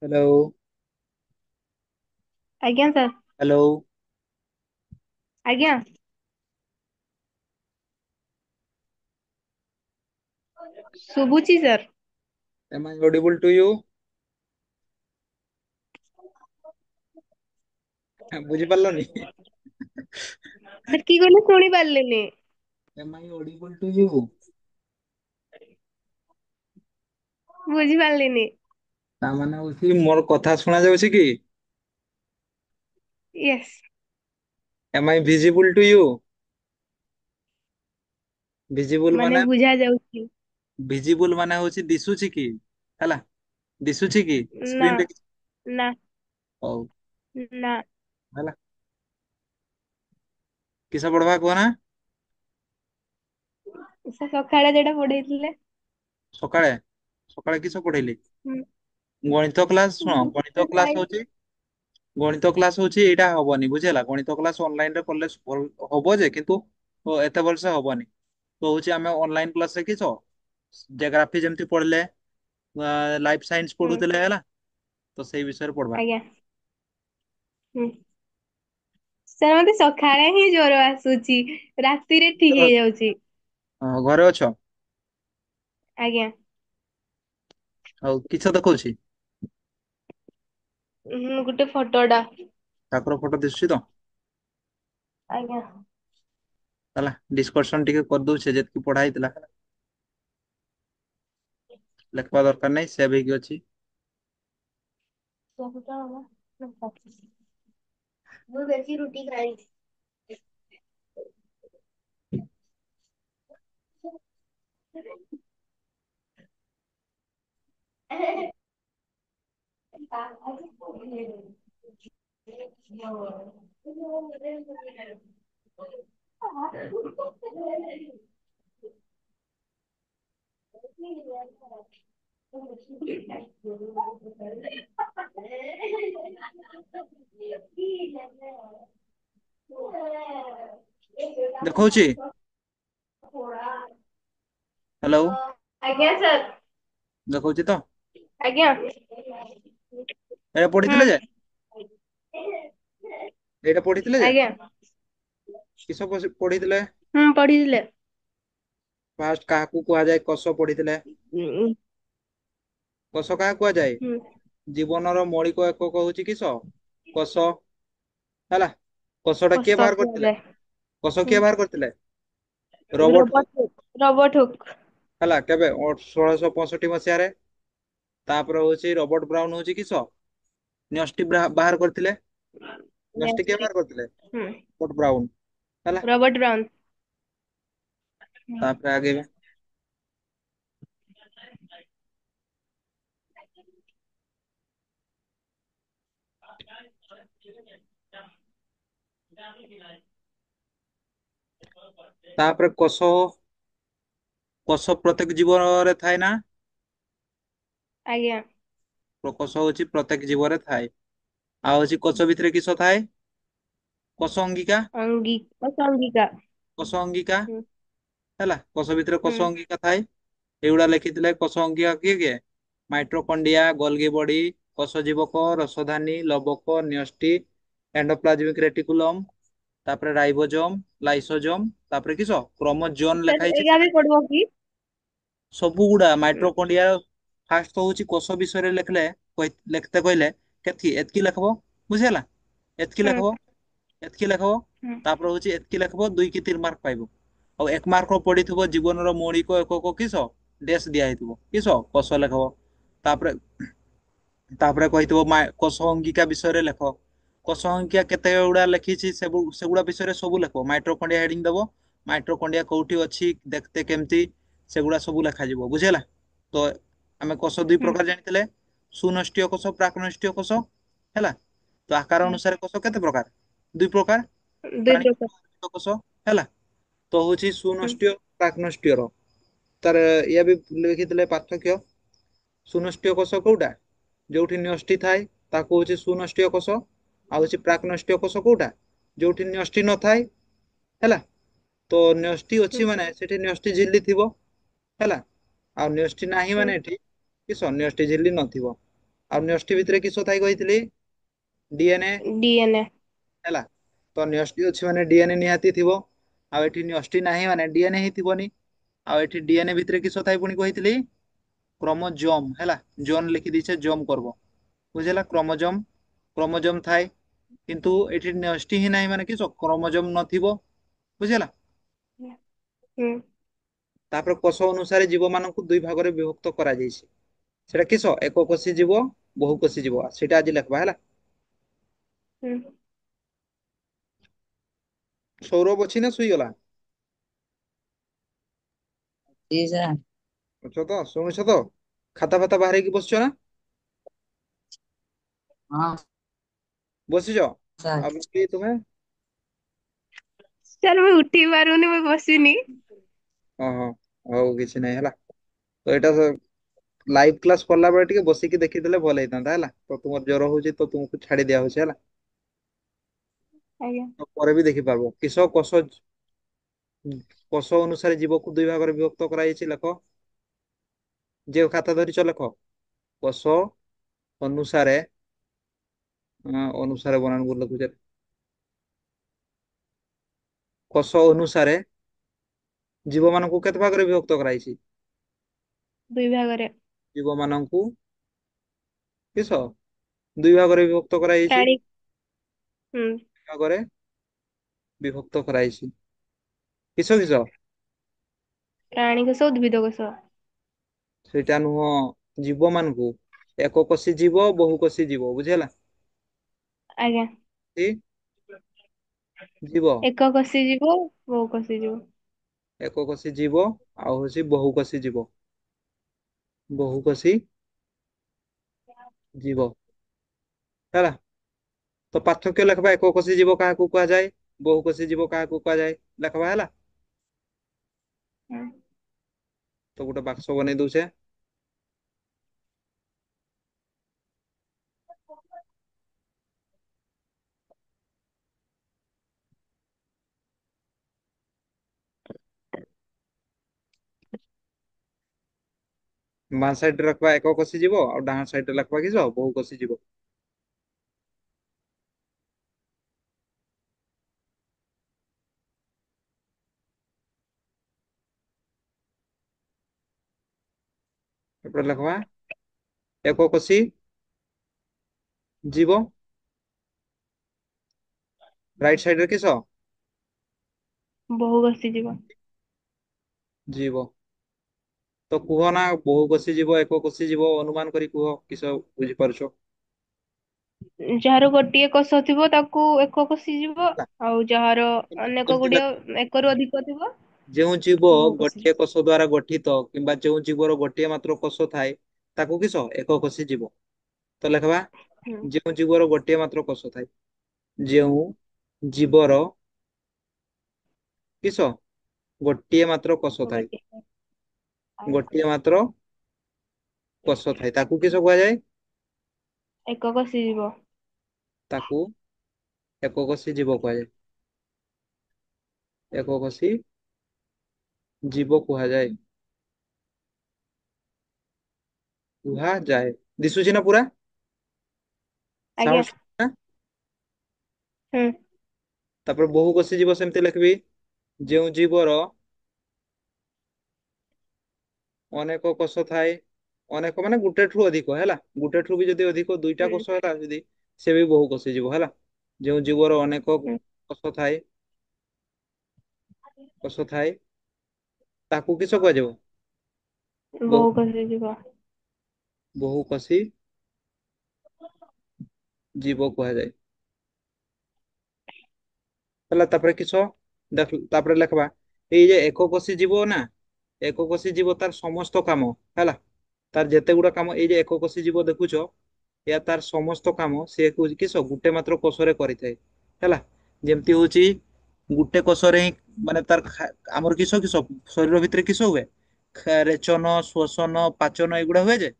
Hello. आज्ञा sir. Hello. आज्ञा। ଶୁଭୁଛି sir. Am I audible to you? बुझी पारलनी? सर की କହିଲେ ଶୁଣି ପାରିଲିନି। Am I audible to you? ବୁଝି ପାରିଲିନି। ତା ମାନେ ହଉଛି ମୋର କଥା ଶୁଣା ଯାଉଛି କି? Yes. Am I visible to you? Visible ମାନେ ମାନେ ବୁଝା ଯାଉଛି। ଭିଜିବୁଲ ମାନେ ହଉଛି ଦିଶୁଛି କି? ହେଲା, ଦିଶୁଛି କି ନା ସ୍କ୍ରିନ ରେ କିଛି? ନା ହଉ ନା। ହେଲା, କିସ ପଢବା କୁହ ନା? ସେ ସକାଳେ ଯେଟା ପଢେଇଥିଲେ। ସକାଳେ ସକାଳେ କିସ ପଢେଇଲି? ହୁଁ। ଗଣିତ କ୍ଲାସ ଶୁଣ, ଗଣିତ କ୍ଲାସ ଟାଇମ୍। ହଉଛି ଏଇଟା ହବନି ବୁଝି ହେଲା। ଗଣିତ କ୍ଲାସ ଅନଲାଇନ ରେ କଲେ ହବ ଯେ, କିନ୍ତୁ ଏତେ ଭଲସେ ହବନି। ତ ହଉଛି ଆମେ ଅନଲାଇନ କ୍ଲାସ ରେ କିସ ଜିଓଗ୍ରାଫି ଯେମିତି ପଢିଲେ, ଲାଇଫ ସାଇନ୍ସ ହୁଁ ପଢୁଥିଲେ ହେଲା, ତ ସେଇ ବିଷୟରେ ପଢବା। ଆଜ୍ଞା। ହୁଁ। ସାର୍ ମତେ ସକାଳେ ହିଁ ଜ୍ୱର ଆସୁଛି, ରାତିରେ ଠିକ ହେଇଯାଉଛି। ହଁ, ଘରେ ଅଛ? ଆଜ୍ଞା। ଆଉ କିସ ଦେଖଉଛି? ହୁଁ, ଗୋଟେ ଫଟୋଟା। ଠାକୁର ଫଟୋ ଦିଶୁଛି ତ? ଆଜ୍ଞା। ହେଲା, ଡିସକସନ ଟିକେ କରିଦଉଛେ ଯେତିକି ପଢା ହେଇଥିଲା। ଲେଖବା ଦରକାର ନାହିଁ, ସେଭ ହେଇକି ଅଛି। ମୁଁ ବେଶୀ ରୁଟି ଖାଇଛି। ଦେଖଉଛି? ହ୍ୟାଲୋ। ଆଜ୍ଞା ସାର୍। ଦେଖଉଛି ତ? ଆଜ୍ଞା। ଏଇଟା ହୁଁ ପଢିଥିଲେ ଯେ, ଏଇଟା ପଢିଥିଲେ ଯେ ଆଜ୍ଞା। କିସ ପଢିଥିଲେ? ହୁଁ ପଢିଥିଲେ। ଫାଷ୍ଟ କାହାକୁ କୁହାଯାଏ କଷ ପଢିଥିଲେ? ହୁଁ କୋଷ କାହା କୁହାଯାଏ? ହୁଁ। ଜୀବନର ମୌଳିକ ଏକକ ହଉଛି କିସ? କୋଷ। ହେଲା, କୋଷ ଟା କିଏ କଷ ବାହାର କରିଥିଲେ? କୁହାଯାଏ। କୋଷ ହୁଁ କିଏ ବାହାର କରିଥିଲେ? Robert hook. Robert hook. ହେଲା, କେବେ? 1665 ମସିହାରେ। ତାପରେ ହଉଛି ରବର୍ଟ ବ୍ରାଉନ ହଉଛି କିସ ନ୍ୟଷ୍ଟି ବାହାର କରିଥିଲେ। ନ୍ୟଷ୍ଟି କିଏ ବାହାର କରିଥିଲେ? ହୁଁ ରବର୍ଟ ବ୍ରାଉନ। ହେଲା, ରବର୍ଟ ବ୍ରାଉନ। ତାପରେ ଆଗେଇବେ। ତାପରେ କୋଷ, କୋଷ ପ୍ରତ୍ୟେକ ଜୀବରେ ଥାଏ ନା? ଆଜ୍ଞା। କୋଷ ହଉଛି ପ୍ରତ୍ୟେକ ଜୀବରେ ଥାଏ। ଆଉ ହଉଛି କୋଷ ଭିତରେ କିସ ଥାଏ? କୋଷ ଅଙ୍ଗିକା। ଅଙ୍गिକା। କୋଷ ଅଙ୍ଗିକା। ହୁଁ ହେଲା, କୋଷ ଭିତରେ ହୁଁ କୋଷ ଅଙ୍ଗିକା ଥାଏ। ଏଇଗୁଡା ଲେଖିଥିଲେ। କୋଷ ଅଙ୍ଗିକା କିଏ କିଏ? ମାଇଟ୍ରୋକଣ୍ଡିଆ, ଗୋଲଗି ବଡି, କୋଷ ଜୀବକ, ରସଧାନୀ, ଲବକ, ନ୍ୟଷ୍ଟି, ଏଣ୍ଡୋପ୍ଲାଜମିକ ରେଟିକୁଲମ, ତାପରେ ରାଇବୋଜୋମ, ଲାଇସୋଜୋମ, ତାପରେ କିସ କ୍ରୋମୋଜୋନ ଲେଖା ହେଇଛି ଏଇଗା ବି ସେଟା। ପଡିବ କି? ସବୁ ଗୁଡା ହୁଁ ମାଇଟ୍ରୋକଣ୍ଡିଆ। ଫାଷ୍ଟ ତ ହଉଛି କୋଷ ବିଷୟରେ ଲେଖିଲେ, ଲେଖତେ କହିଲେ ଏତକି ଲେଖବ ବୁଝି ହେଲା। ଏତକି ହୁଁ ଲେଖବ, ଏତକି ଲେଖବ। ହୁଁ ତାପରେ ହଉଛି ଏତକି ଲେଖବ, 2 କି 3 ମାର୍କ ପାଇବ। ଆଉ 1 ମାର୍କ ପଡିଥିବ ଜୀବନର ମୌଳିକ ଏକକ କିସ ଡେସ୍ ଦିଆ ହେଇଥିବ କିସ କୋଷ ଲେଖବ। ତାପରେ ତାପରେ କହିଥିବ କୋଷ ଅଙ୍ଗିକା ବିଷୟରେ ଲେଖ। କୋଷ ଅଙ୍ଗିକା କେତେ ଗୁଡା ଲେଖିଛି ସେଗୁଡା ବିଷୟରେ ସବୁ ଲେଖ। ମାଇଟ୍ରୋକଣ୍ଡିଆ ହେଡିଙ୍ଗ ଦବ। ମାଇଟ୍ରୋକଣ୍ଡିଆ କୋଉଠି ଅଛି ଦେଖତେ କେମିତି, ସେଗୁଡା ସବୁ ଲେଖାଯିବ ବୁଝି ହେଲା। ତ ଆମେ କୋଷ ଦୁଇ ହୁଁ ପ୍ରକାର ଜାଣିଥିଲେ, ସୁନଷ୍ଟୀୟ କୋଷ, ପ୍ରାକ ନଷ୍ଟୀୟ କୋଷ। ହେଲା, ତ ଆକାର ହୁଁ ଅନୁସାରେ କୋଷ କେତେ ପ୍ରକାର? 2 ପ୍ରକାର। ଦୁଇ ପ୍ରାଣୀ ପ୍ରକାର। କୋଷ। ହେଲା, ତ ହଉଛି ହୁଁ ସୁନଷ୍ଟୀୟ ପ୍ରାକ ନଷ୍ଟୀୟର ତାର ଇଏ ବି ଲେଖିଥିଲେ ପାର୍ଥକ୍ୟ। ସୁନଷ୍ଟୀୟ କୋଷ କୋଉଟା? ଯୋଉଠି ନ୍ୟଷ୍ଟି ଥାଏ ତାକୁ ହଉଛି ସୁନଷ୍ଟୀୟ କୋଷ। ଆଉ ହଉଛି ପ୍ରାକ ନଷ୍ଟୀୟ କୋଷ କୋଉଟା? ଯୋଉଠି ନ୍ୟଷ୍ଟି ନଥାଏ। ହେଲା, ତ ନ୍ୟଷ୍ଟି ହୁଁ ଅଛି ମାନେ ସେଠି ନ୍ୟଷ୍ଟି ଝିଲ୍ଲି ଥିବ। ହେଲା, ଆଉ ନ୍ୟଷ୍ଟି ନାହିଁ ହୁଁ ମାନେ ଏଠି କି ନ୍ୟଷ୍ଟି ଝିଲ୍ଲି ନଥିବ। ଆଉ ନ୍ୟଷ୍ଟି ଭିତରେ କିସ ଥାଇ କହିଥିଲି? ଡିଏନଏ। DNA। ହେଲା, ତ ନ୍ୟଷ୍ଟି ଅଛି ମାନେ ଡିଏନଏ ନିହାତି ଥିବ। ଆଉ ଏଠି ନ୍ୟଷ୍ଟି ନାହିଁ ମାନେ ଡିଏନଏ ହିଁ ଥିବନି। ଆଉ ଏଠି ଡିଏନଏ ଭିତରେ କିସ ଥାଏ ପୁଣି କହିଥିଲି? କ୍ରୋମୋଜୋମ। ହେଲା, ଜୋନ୍ ଲେଖି ଦେଇଛେ, ଜୋମ୍ କରବ। ବୁଝିଲା, କ୍ରୋମୋଜୋମ। କ୍ରୋମୋଜୋମ ଥାଏ, କିନ୍ତୁ ଏଠି ନ୍ୟଷ୍ଟି ହିଁ ନାହିଁ ମାନେ କିସ କ୍ରୋମୋଜୋମ ନଥିବ। ବୁଝିହେଲା। ହୁଁ। ତାପରେ କୋଷ ଅନୁସାରେ ଜୀବ ମାନଙ୍କୁ ଦୁଇ ଭାଗରେ ବିଭକ୍ତ କରାଯାଇଛି। ସେଇଟା କିସ ଏକ କୋଷୀ ଯିବ, ବହୁ କୋଷୀ ଯିବ, ସେଇଟା ଆଜି ଲେଖବା ହେଲା। ହୁଁ। ସୌରଭ ଅଛି ନା ଶୋଇଗଲା? जी सर। ଅଛ ତ, ଶୁଣୁଛ ତ? ଖାତା ଫାତା ବାହାରିକି ବସିଛ ନା? हाँ ବସିଛ? सर। ଆଉ କିଏ ତୁମେ? ସାର୍ ମୁଁ ଉଠି ପାରୁନି, ମୁଁ ବସିନି। ଓହୋ, ହଉ କିଛି ନାହିଁ ହେଲା। ତ ଏଇଟା ଲାଇଭ କ୍ଲାସ କଲା ବେଳେ ଟିକେ ବସିକି ଦେଖିଦେଲେ ଭଲ ହେଇଥାନ୍ତା ହେଲା। ତ ତୁମର ଜ୍ୱର ହଉଛି ତ ତୁମକୁ ଛାଡି ଦିଆ ହଉଛି ହେଲା। ଆଜ୍ଞା। ତ ପରେ ବି ଦେଖିପାରିବ କିସ କୋଷ କୋଷ ଅନୁସାରେ ଜୀବକୁ ଦୁଇ ଭାଗରେ ବିଭକ୍ତ କରାଯାଇଛି ଲେଖ। ଯେ ଖାତା ଧରିଛ ଲେଖ। କୋଷ ଅନୁସାରେ ଅନୁସାରେ ବନାନ ଭୁଲ ଲେଖୁଛେ। କୋଷ ଅନୁସାରେ ଜୀବମାନଙ୍କୁ କେତେ ଭାଗରେ ବିଭକ୍ତ କରାଯାଇଛି? ଦୁଇ ଭାଗରେ। ଜୀବମାନଙ୍କୁ କିସ ଦୁଇ ଭାଗରେ ବିଭକ୍ତ କରାଯାଇଛି। ପ୍ରାଣୀ। ହୁଁ। ଭାଗରେ ବିଭକ୍ତ କରାଯାଇଛି। କିସ କିସ? ପ୍ରାଣୀ କୋଷ, ଉଦ୍ଭିଦ କୋଷ। ସେଇଟା ନୁହଁ, ଜୀବ ମାନଙ୍କୁ। ଏକ କୋଷୀ ଯିବ, ବହୁ କୋଷୀ ଯିବ, ବୁଝି ହେଲା। ଆଜ୍ଞା। ଯିବ। ଏକ କୋଷୀ ଯିବ, ବହୁ କୋଷୀ ଯିବ। ଏକ କୋଷୀ ଯିବ ଆଉ ହଉଛି ବହୁ କୋଷୀ ଯିବ। ବହୁ କୋଷୀ ଯିବ ହେଲା। ତ ପାର୍ଥକ୍ୟ ଲେଖବା, ଏକ କୋଷୀ ଯିବ କାହାକୁ କୁହାଯାଏ, ବହୁ କୋଷୀ ଯିବ କାହାକୁ କୁହାଯାଏ, ଲେଖବା ହେଲା। ହୁଁ। ତ ଗୋଟେ ବାକ୍ସ ବନେଇ ଦଉଛେ। ବାଁ ସାଇଡରେ ରଖବା ଏକ କୋଷୀ ଯିବ, ଆଉ ଡାହାଣ ସାଇଡରେ ଲେଖବା କିସ ବହୁ କୋଷୀ ଯିବ। ଏପଟେ ଲେଖବା ଏକ କୋଷୀ ଯିବ। ରାଇଟ ସାଇଡରେ କିସ? ବହୁ କୋଷୀ ଯିବ। ଯିବ। ତ କୁହ ନା, ବହୁ କୋଷୀ ଯିବ, ଏକ କୋଷୀ ଯିବ, ଅନୁମାନ କରି କୁହ କିସ ବୁଝିପାରୁଛ? ଯାହାର ଗୋଟିଏ କୋଷ ଥିବ ତାକୁ ଏକ କୋଷୀ ଯିବ। ହେଲା। ଆଉ ଯାହାର ଅନେକ ଯେମିତି ଗୁଡିଏ, ଏକରୁ ଅଧିକ ଥିବ ଯେଉଁ ଜୀବ ବହୁ କୋଷୀ ଗୋଟିଏ ଯିବ। କୋଷ ଦ୍ୱାରା ଗଠିତ କିମ୍ବା ଯେଉଁ ଜୀବର ଗୋଟିଏ ମାତ୍ର କୋଷ ଥାଏ ତାକୁ କିସ ଏକ କୋଷୀ ଯିବ। ତ ଲେଖବା, ହୁଁ। ଯେଉଁ ଜୀବର ଗୋଟିଏ ମାତ୍ର କୋଷ ଥାଏ। ଯେଉଁ ଜୀବର କିସ ଗୋଟିଏ ମାତ୍ର କୋଷ ଥାଏ। ଗୋଟିଏ। ଗୋଟିଏ ମାତ୍ର କୋଷ ଥାଏ ତାକୁ କିସ କୁହାଯାଏ? ଏକ କୋଷୀ ଯିବ। ତାକୁ ଏକ କୋଷୀ ଯିବ କୁହାଯାଏ। ଏକ କୋଷୀ ଜୀବ କୁହାଯାଏ। କୁହାଯାଏ। ଦିଶୁଚି ନା ପୁରା? ଆଜ୍ଞା। ସାଉଣ୍ଡ ଶୁଭୁଚି ନା? ହୁଁ। ତାପରେ ବହୁ କୋଷୀ ଯିବ ସେମିତି ଲେଖିବି, ଯେଉଁ ଜୀବର ଅନେକ କୋଷ ଥାଏ, ଅନେକ ମାନେ ଗୋଟେ ଠୁ ଅଧିକ ହେଲା, ଗୋଟେ ଠୁ ବି ଯଦି ଅଧିକ ଦୁଇଟା ହୁଁ। କୋଷ ହେଲା ଯଦି ସେ ବି ବହୁ କୋଷୀ ଯିବ ହେଲା। ଯେଉଁ ଜୀବର ଅନେକ ହୁଁ। କୋଷ ଥାଏ, କୋଷ ଥାଏ ତାକୁ କିସ କୁହାଯିବ? ବହୁ କୋଷୀ ଯିବ। ବହୁ କୋଷୀ ଜୀବ କୁହାଯାଏ। ହେଲା, ତାପରେ କିସ ତାପରେ ଲେଖବା, ଏଇ ଯେ ଏକ କୋଷୀ ଯିବ ନା, ଏକ କୋଷୀ ଯିବ ତାର ସମସ୍ତ କାମ ହେଲା, ତାର ଯେତେ ଗୁଡା କାମ ଏଇ ଯେ ଏକ କୋଷୀ ଯିବ ଦେଖୁଛ, ଏହା ତାର ସମସ୍ତ କାମ ସେ କିସ ଗୋଟେ ମାତ୍ର କୋଷରେ କରିଥାଏ ହେଲା। ଯେମିତି ହଉଛି ଗୋଟେ କୋଷରେ ହିଁ ମାନେ ତାର ଆମର କିସ କିସ ଶରୀର ଭିତରେ କିସ ହୁଏ? ରେଚନ, ଶ୍ୱସନ, ପାଚନ ଏଇଗୁଡା ହୁଏ ଯେ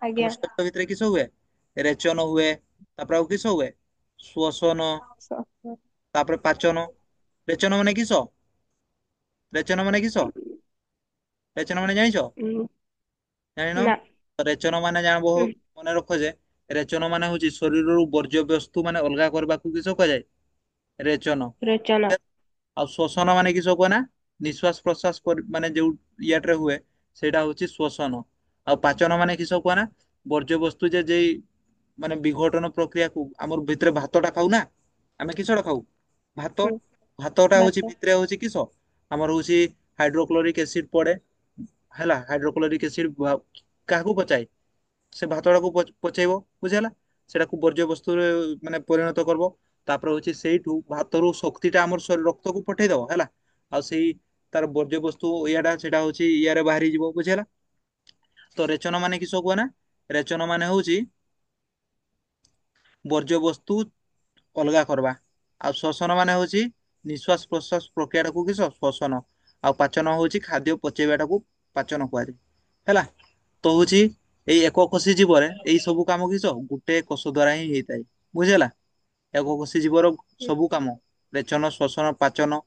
ଆଜ୍ଞା। ଆମ ଶରୀର ଭିତରେ କିସ ହୁଏ? ରେଚନ ହୁଏ, ତାପରେ ଆଉ କିସ ହୁଏ? ଶ୍ୱସନ, ତାପରେ ପାଚନ। ରେଚନ ମାନେ କିସ? ରେଚନ ମାନେ କିସ? ରେଚନ ମାନେ ଜାଣିଛ? ଉଁ, ଜାଣିନ? ନା। ରେଚନ ମାନେ ଜାଣବ, ହୁଁ ମନେ ରଖ ଯେ ରେଚନ ମାନେ ହଉଛି ଶରୀରରୁ ବର୍ଜ୍ୟବସ୍ତୁ ମାନେ ଅଲଗା କରିବାକୁ କିସ କୁହାଯାଏ? ରେଚନ। ରେଚନ। ଆଉ ଶ୍ୱସନ ମାନେ କିସ କୁହ ନା? ନିଶ୍ୱାସ ପ୍ରଶ୍ୱାସ ମାନେ ଯୋଉ ଇଆଟରେ ହୁଏ ସେଇଟା ହଉଛି ଶ୍ୱସନ। ଆଉ ପାଚନ ମାନେ କିସ କୁହ ନା? ବର୍ଜ୍ୟବସ୍ତୁ ଯେଇ ମାନେ ବିଘଟନ ପ୍ରକ୍ରିୟାକୁ ଆମର ଭିତରେ ଭାତଟା ଖାଉ ନା, ଆମେ କିସଟା ଖାଉ? ଭାତ। ହୁଁ ଭାତଟା ହଉଛି ଭାତ। ଭିତରେ ହଉଛି କିସ? ଆମର ହଉଛି ହାଇଡ୍ରୋକ୍ଲୋରିକ ଏସିଡ ପଡେ ହେଲା। ହାଇଡ୍ରୋକ୍ଲୋରିକ ଏସିଡ କାହାକୁ ପଚାଏ? ସେ ଭାତଟାକୁ ପଚେଇବ, ବୁଝିହେଲା। ସେଟାକୁ ବର୍ଜ୍ୟବସ୍ତୁରେ ମାନେ ପରିଣତ କରିବ। ତାପରେ ହଉଛି ସେଇଠୁ ଭାତରୁ ଶକ୍ତି ଟା ଆମର ଶରୀର ରକ୍ତକୁ ପଠେଇଦବ ହେଲା। ଆଉ ସେଇ ତାର ବର୍ଜ୍ୟବସ୍ତୁ ଇଆଟା ସେଇଟା ହଉଛି ଇଆରେ ବାହାରି ଯିବ, ବୁଝିହେଲା। ତ ରେଚନ ମାନେ କିସ କୁହ ନା? ରେଚନ ମାନେ ହଉଛି ବର୍ଜ୍ୟବସ୍ତୁ ଅଲଗା କରବା। ଆଉ ଶ୍ୱସନ ମାନେ ହଉଛି ନିଶ୍ୱାସ ପ୍ରଶ୍ୱାସ ପ୍ରକ୍ରିୟାଟାକୁ କିସ? ଶ୍ୱସନ। ଆଉ ପାଚନ ହଉଛି ଖାଦ୍ୟ ପଚେଇବାଟାକୁ ପାଚନ କୁହାଯାଏ ହେଲା। ତ ହଉଛି ଏଇ ଏକ କୋଷୀ ଜୀବରେ ଏଇ ସବୁ କାମ କିସ ଗୋଟେ କୋଷ ଦ୍ଵାରା ହିଁ ହେଇଥାଏ, ବୁଝିହେଲା। ଏକ କୋଷୀ ଜୀବର ହୁଁ ସବୁ କାମ ରେଚନ, ଶ୍ୱସନ, ପାଚନ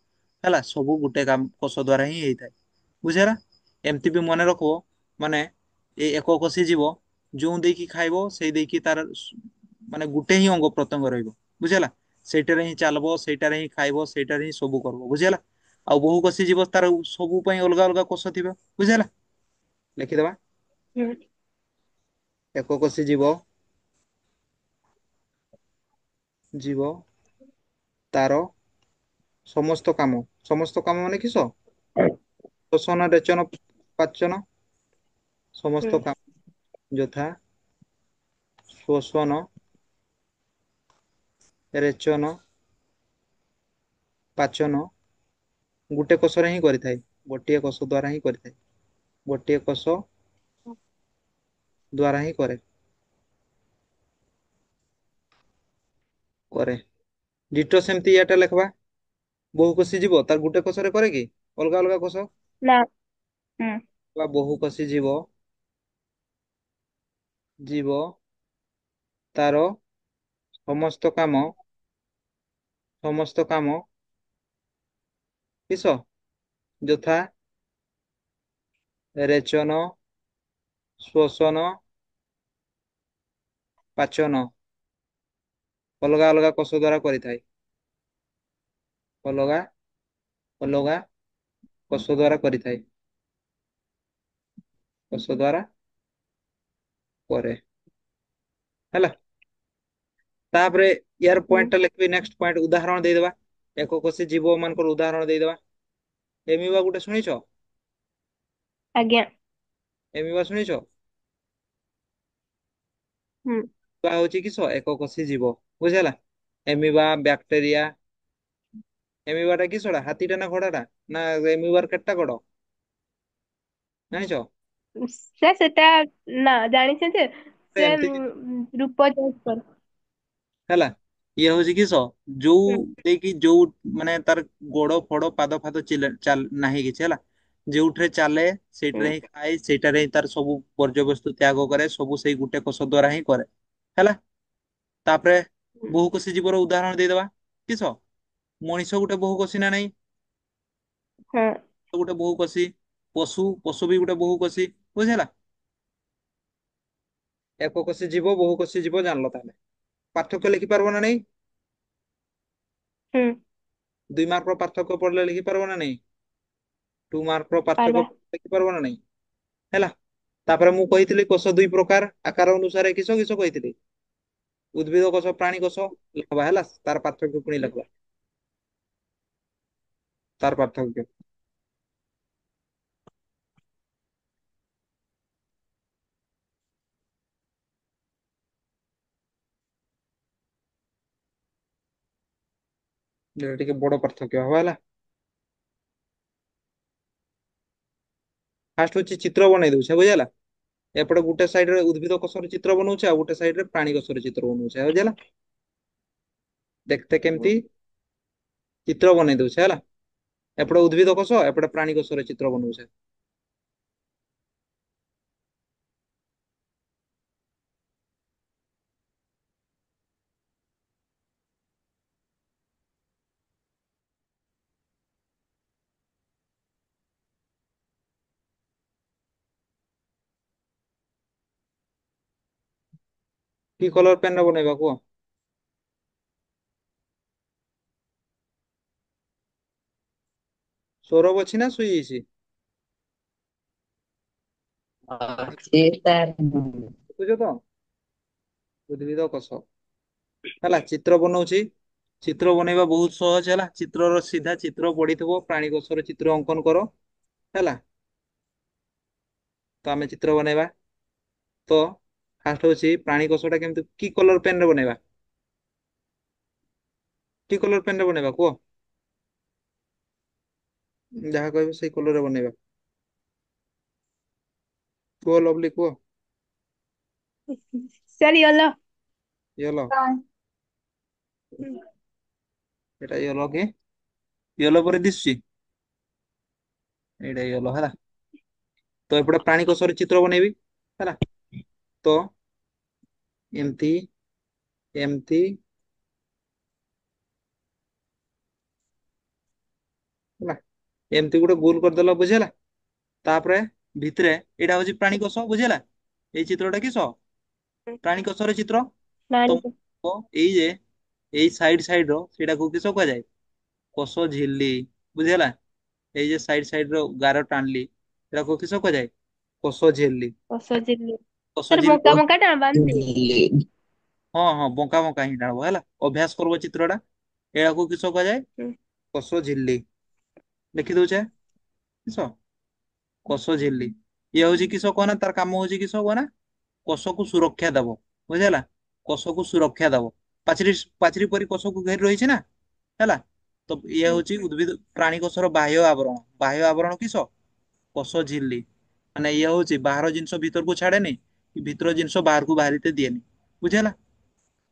ହେଲା ସବୁ ଗୋଟେ କାମ କୋଷ ଦ୍ଵାରା ହିଁ ହେଇଥାଏ, ବୁଝିହେଲା। ଏମିତି ବି ମନେ ରଖିବ ମାନେ ଏଇ ଏକ କୋଷୀ ଜୀବ ଯୋଉ ଦେଇକି ଖାଇବ ସେଇ ଦେଇକି ତାର ମାନେ ଗୋଟେ ହିଁ ଅଙ୍ଗ ପ୍ରତ୍ୟଙ୍ଗ ରହିବ, ବୁଝିହେଲା। ସେଇଟାରେ ହିଁ ଚାଲବ, ସେଇଟାରେ ହିଁ ଖାଇବ, ସେଇଟାରେ ହିଁ ସବୁ କରିବ, ବୁଝିହେଲା। ଆଉ ବହୁ କୋଷୀ ଜୀବ ତାର ସବୁ ପାଇଁ ଅଲଗା ଅଲଗା କୋଷ ଥିବ, ବୁଝିହେଲା। ଲେଖିଦବା। ହୁଁ ଏକ କୋଷୀ ଜୀବ ଜୀବ ତାର ସମସ୍ତ କାମ ମାନେ କିସ? ଶ୍ୱସନ, ରେଚନ, ପାଚନ ହୁଁ ସମସ୍ତ କାମ ଯଥା ଶ୍ୱସନ, ରେଚନ, ପାଚନ ଗୋଟେ କୋଷରେ ହିଁ କରିଥାଏ। ଗୋଟିଏ କୋଷ ଦ୍ୱାରା ହିଁ କରିଥାଏ। ଗୋଟିଏ କୋଷ ଦ୍ୱାରା ହିଁ କରେ। କରେ। ଡିଟୋ ସେମିତି ଏଟା ଲେଖବା। ବହୁ କୋଷୀ ଜୀବ ତାର ଗୋଟେ କୋଷରେ କରେ କି? ଅଲଗା ଅଲଗା କୋଷ ନା। ହୁଁ ବା ବହୁ କୋଷୀ ଜୀବ ତାର ସମସ୍ତ କାମ କିସ? ଯଥା ରେଚନ, ଶ୍ୱସନ, ପାଚନ ଅଲଗା ଅଲଗା କୋଷ ଦ୍ୱାରା କରିଥାଏ। ଅଲଗା ଅଲଗା କୋଷ ଦ୍ୱାରା କରିଥାଏ। କୋଷ ଦ୍ୱାରା କରେ ହେଲା। ତାପରେ ୟାର ହୁଁ ପଏଣ୍ଟ ଟା ଲେଖିବି ନେକ୍ସଟ ପଏଣ୍ଟ ଉଦାହରଣ ଦେଇଦବା। ଏକ କୋଷୀ ଜୀବ ମାନଙ୍କର ଉଦାହରଣ ଦେଇଦବା। ଏମିବା ଗୋଟେ ଶୁଣିଛ? ଆଜ୍ଞା। ଏମିବା ଶୁଣିଛ? ହୁଁ ହଉଛି କିସ ଏକ କୋଷୀ ଜୀବ, ବୁଝିହେଲା। ଏମିବା ବ୍ୟାକ୍ଟେରିଆ ଏମିବାଟା କିସଟା? ହାତୀଟା ନା ଘୋଡାଟା? ନା ଏମିବାର କେତେଟା ଗୋଡ ଜାଣିଛ? ସେଟା ନା ଜାଣିଛେ ଯେ ସେ ଏମିତି ରୂପ ଚେଞ୍ଜ କରେ। ହେଲା। ଇଏ ହଉଛି କିସ ଯୋଉ ହୁଁ ଦେଇକି ଯୋଉ ମାନେ ତାର ଗୋଡ ଫୋଡ ପାଦ ଫାଦ ନାହିଁ କିଛି ହେଲା। ଯୋଉଥିରେ ଚାଲେ ହୁଁ ସେଇଟାରେ ହିଁ ଖାଏ, ସେଇଟାରେ ହିଁ ତାର ସବୁ ବର୍ଜ୍ୟବସ୍ତୁ ତ୍ୟାଗ କରେ, ସବୁ ସେଇ ଗୋଟେ କୋଷ ଦ୍ୱାରା ହିଁ କରେ ହେଲା। ତାପରେ ହୁଁ ବହୁ କୋଷୀ ଜୀବର ଉଦାହରଣ ଦେଇଦବା। କିସ? ମଣିଷ ଗୋଟେ ବହୁ କୋଷୀ ନା ନାଇଁ? ହଁ ଗୋଟେ ବହୁ କୋଷୀ। ପଶୁ ବି ଗୋଟେ ବହୁ କୋଷୀ, ବୁଝିହେଲା। ଏକ କୋଷୀ ଜୀବ ବହୁ କୋଷୀ ଜୀବ ଜାଣିଲ ତାହେଲେ। ପାର୍ଥକ୍ୟ ଲେଖିପାରିବ ନା ନାଇଁ? ହୁଁ 2 ମାର୍କର ପାର୍ଥକ୍ୟ ପଡିଲେ ଲେଖିପାରିବ ନା ନାଇଁ? 2 ମାର୍କର ପାଇବା। ପାର୍ଥକ୍ୟ ଲେଖିପାରିବ ନା ନାଇଁ? ହେଲା। ତାପରେ ମୁଁ କହିଥିଲି କୋଷ ଦୁଇ ପ୍ରକାର ଆକାର ଅନୁସାରେ କିସ କିସ କହିଥିଲି? ଉଦ୍ଭିଦ କୋଷ, ପ୍ରାଣୀ କୋଷ ଲେଖବା ହେଲା। ତାର ପାର୍ଥକ୍ୟ ପୁଣି ଲେଖବା। ତାର ପାର୍ଥକ୍ୟ ଏଟା ଟିକେ ବଡ ପାର୍ଥକ୍ୟ ହବ ହେଲା। ଫାଷ୍ଟ ହଉଛି ଚିତ୍ର ବନେଇ ଦଉଛେ, ବୁଝିହେଲା। ଏପଟେ ଗୋଟେ ସାଇଡ ରେ ଉଦ୍ଭିଦ କୋଷର ଚିତ୍ର ବନଉଛି, ଆଉ ଗୋଟେ ସାଇଡ ରେ ପ୍ରାଣୀ କୋଷର ଚିତ୍ର ବନଉଛି, ବୁଝିହେଲା। ଦେଖତେ ହୁଁ କେମିତି ଚିତ୍ର ବନେଇ ଦଉଛେ ହେଲା। ଏପଟେ ଉଦ୍ଭିଦ କୋଷ, ଏପଟେ ପ୍ରାଣୀ କୋଷର ଚିତ୍ର ବନଉଛେ। କି କଲର ପେନ୍ ରେ ବନେଇବା କୁହ? ସୌରଭ ଅଛି ନା ଶୋଇଯାଇଛି? ଅଛି ତାର ଦେଖୁଛ ତ? ଉଦ୍ଭିଦ କୋଷ। ହେଲା, ଚିତ୍ର ବନଉଛି। ଚିତ୍ର ବନେଇବା ବହୁତ ସହଜ ହେଲା। ଚିତ୍ରର ସିଧା ଚିତ୍ର ପଡିଥିବ, ପ୍ରାଣୀ କୋଷର ଚିତ୍ର ଅଙ୍କନ କର। ହେଲା, ତ ଆମେ ଚିତ୍ର ବନେଇବା। ତ ଫାଷ୍ଟ ହଉଛି ପ୍ରାଣୀ କୋଷ ଟା କେମିତି କି କଲର ପେନ୍ ରେ ବନେଇବା? କି କଲର ପେନ୍ ରେ ବନେଇବା କୁହ? ଯାହା କହିବ ସେଇ କଲରରେ ବନେଇବା। କୁହ ଲଭଲି କୁହ। Sir yellow. ୟେଲୋ। ଏଟା ୟେଲୋ କି? ୟେଲୋ ପରେ ଦିଶୁଛି। ଏଇଟା ୟେଲୋ ହେଲା। ତ ଏପଟେ ପ୍ରାଣୀ କୋଷର ଚିତ୍ର ବନେଇବି ହେଲା। ତ ଏମିତି ଏମିତି ହେଲା, ଏମିତି ଗୋଟେ ଗୋଲ କରିଦେଲ ବୁଝିହେଲା। ତାପରେ ଭିତରେ ଏଇଟା ହଉଛି ପ୍ରାଣୀ କୋଷ ବୁଝିହେଲା। ଏଇ ଚିତ୍ରଟା କିସ? ପ୍ରାଣୀ କୋଷର ଚିତ୍ର। ତ ପ୍ରାଣୀ ଏଇ ଯେ ଏଇ ସାଇଡ ର ସେଇଟାକୁ କିସ କୁହାଯାଏ? କୋଷ ଝିଲ୍ଲି ବୁଝିହେଲା। ଏଇ ଯେ ସାଇଡ ର ଗାର ଟାଣିଲି ସେଟାକୁ କିସ କୁହାଯାଏ? କୋଷ ଝିଲ୍ଲି। କୋଷ ଝିଲ୍ଲି। କୋଷ ସାର୍ ଝିଲ୍ଲି ବଙ୍କା ବଙ୍କା ଟାଣନ୍ତି। ଝିଲ୍ଲି। ହଁ ହଁ, ବଙ୍କା ବଙ୍କା ହିଁ ଟାଣିବ ହେଲା। ଅଭ୍ୟାସ କରିବ ଚିତ୍ରଟା। ଏହାକୁ କିସ କୁହାଯାଏ? ହୁଁ, କୋଷ ଝିଲ୍ଲି। ଲେଖି ଦଉଛେ କିସ? କୋଷ ଝିଲ୍ଲି। ଇଏ ହଉଛି କିସ କହନା, ତାର କାମ ହଉଛି କିସ କହନା? କୋଷକୁ ସୁରକ୍ଷା ଦବ ବୁଝିହେଲା। କୋଷକୁ ସୁରକ୍ଷା ଦବ। ପାଚେରୀ ପାଚେରୀ ପରି କୋଷକୁ ଘେରି ରହିଛି ନା ହେଲା। ତ ଇଏ ହୁଁ, ହଉଛି ଉଦ୍ଭିଦ ପ୍ରାଣୀ କୋଷର ବାହ୍ୟ ଆବରଣ। ବାହ୍ୟ ଆବରଣ କିସ? କୋଷ ଝିଲ୍ଲି। ମାନେ ଇଏ ହଉଛି ବାହାର ଜିନିଷ ଭିତରକୁ ଛାଡେନି, କି ଭିତର ଜିନିଷ ବାହାରକୁ ବାହାରିତେ ଦିଏନି ବୁଝିହେଲା।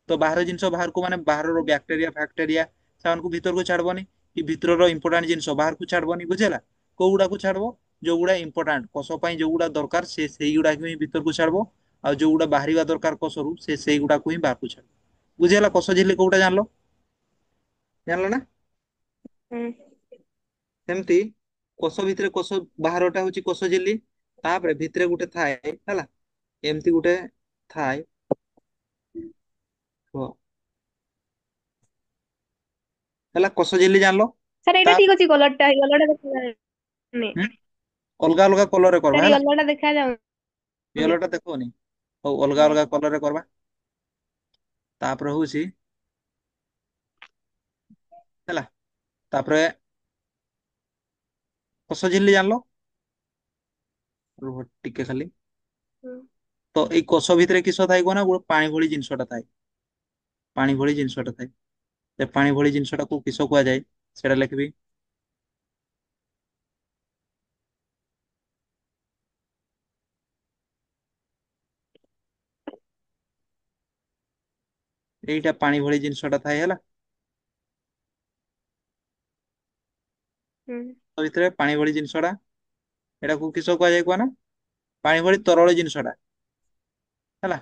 ତ ବାହାର ଜିନିଷ ବାହାରକୁ ମାନେ ବାହାରର ବ୍ୟାକ୍ଟେରିଆ ଫ୍ୟାକ୍ଟେରିଆ ସେମାନଙ୍କୁ ଭିତରକୁ ଛାଡିବନି, କି ଭିତରର ଇମ୍ପୋର୍ଟାଣ୍ଟ ଜିନିଷ ବାହାରକୁ ଛାଡିବନି ବୁଝିହେଲା। କୋଉଗୁଡାକୁ ଛାଡିବ? ଯୋଉଗୁଡା ଇମ୍ପୋର୍ଟାଣ୍ଟ କୋଷ ପାଇଁ ଯୋଉଗୁଡା ଦରକାର ସେ ସେଇଗୁଡାକୁ ହିଁ ଭିତରକୁ ଛାଡିବ। ଆଉ ଯୋଉଗୁଡା ବାହାରିବା ଦରକାର କୋଷରୁ ସେ ସେଇଗୁଡାକୁ ହିଁ ବାହାରକୁ ଛାଡିବ। ବୁଝିହେଲା କୋଷ ଝିଲ୍ଲି କୋଉଟା ଜାଣିଲ? ଜାଣିଲ ନା? ହୁଁ। ସେମିତି କୋଷ ଭିତରେ କୋଷ ବାହାରଟା ହଉଛି କୋଷ ଝିଲ୍ଲି। ତାପରେ ଭିତରେ ଗୋଟେ ଥାଏ ହେଲା, ଏମିତି ଗୋଟେ ଥାଏ। କୁହ। ହେଲା, କୋଷ ଝିଲ୍ଲି ଜାଣିଲ। ସାର୍ ତା ଏଇଟା ଠିକ ଅଛି କଲରଟା ୟେଲୋଟା ଦେଖାଯାଉନି। ହୁଁ, ଅଲଗା ଅଲଗା କଲରରେ କରିବା ସାର୍ ହେଲା। ୟେଲୋଟା ଦେଖାଯାଉନି। ୟେଲୋ ଟା ଦେଖଉନି। ହଉ ଅଲଗା ନାଇଁ। ଅଲଗା କଲରରେ କରିବା। ତାପରେ ହଉଛି ହେଲା, ତାପରେ କୋଷ ଝିଲ୍ଲି ଜାଣିଲ। ରୁହ ଟିକେ ଖାଲି। ହୁଁ, ତ ଏଇ କୋଷ ଭିତରେ କିସ ଥାଏ କୁହ ନା? ଗୋଟେ ପାଣି ଭଳି ଜିନିଷଟା ଥାଏ। ପାଣି ଭଳି ଜିନିଷଟା ଥାଏ। ସେ ପାଣି ଭଳି ଜିନିଷଟାକୁ କିସ କୁହାଯାଏ? ସେଇଟା ଲେଖିବି। ଏଇଟା ପାଣି ଭଳି ଜିନିଷଟା ଥାଏ ହେଲା। ହୁଁ, ତା ଭିତରେ ପାଣି ଭଳି ଜିନିଷଟା, ଏଟାକୁ କିସ କୁହାଯାଏ କୁହ ନା? ପାଣି ଭଳି ତରଳ ଜିନିଷଟା ହେଲା।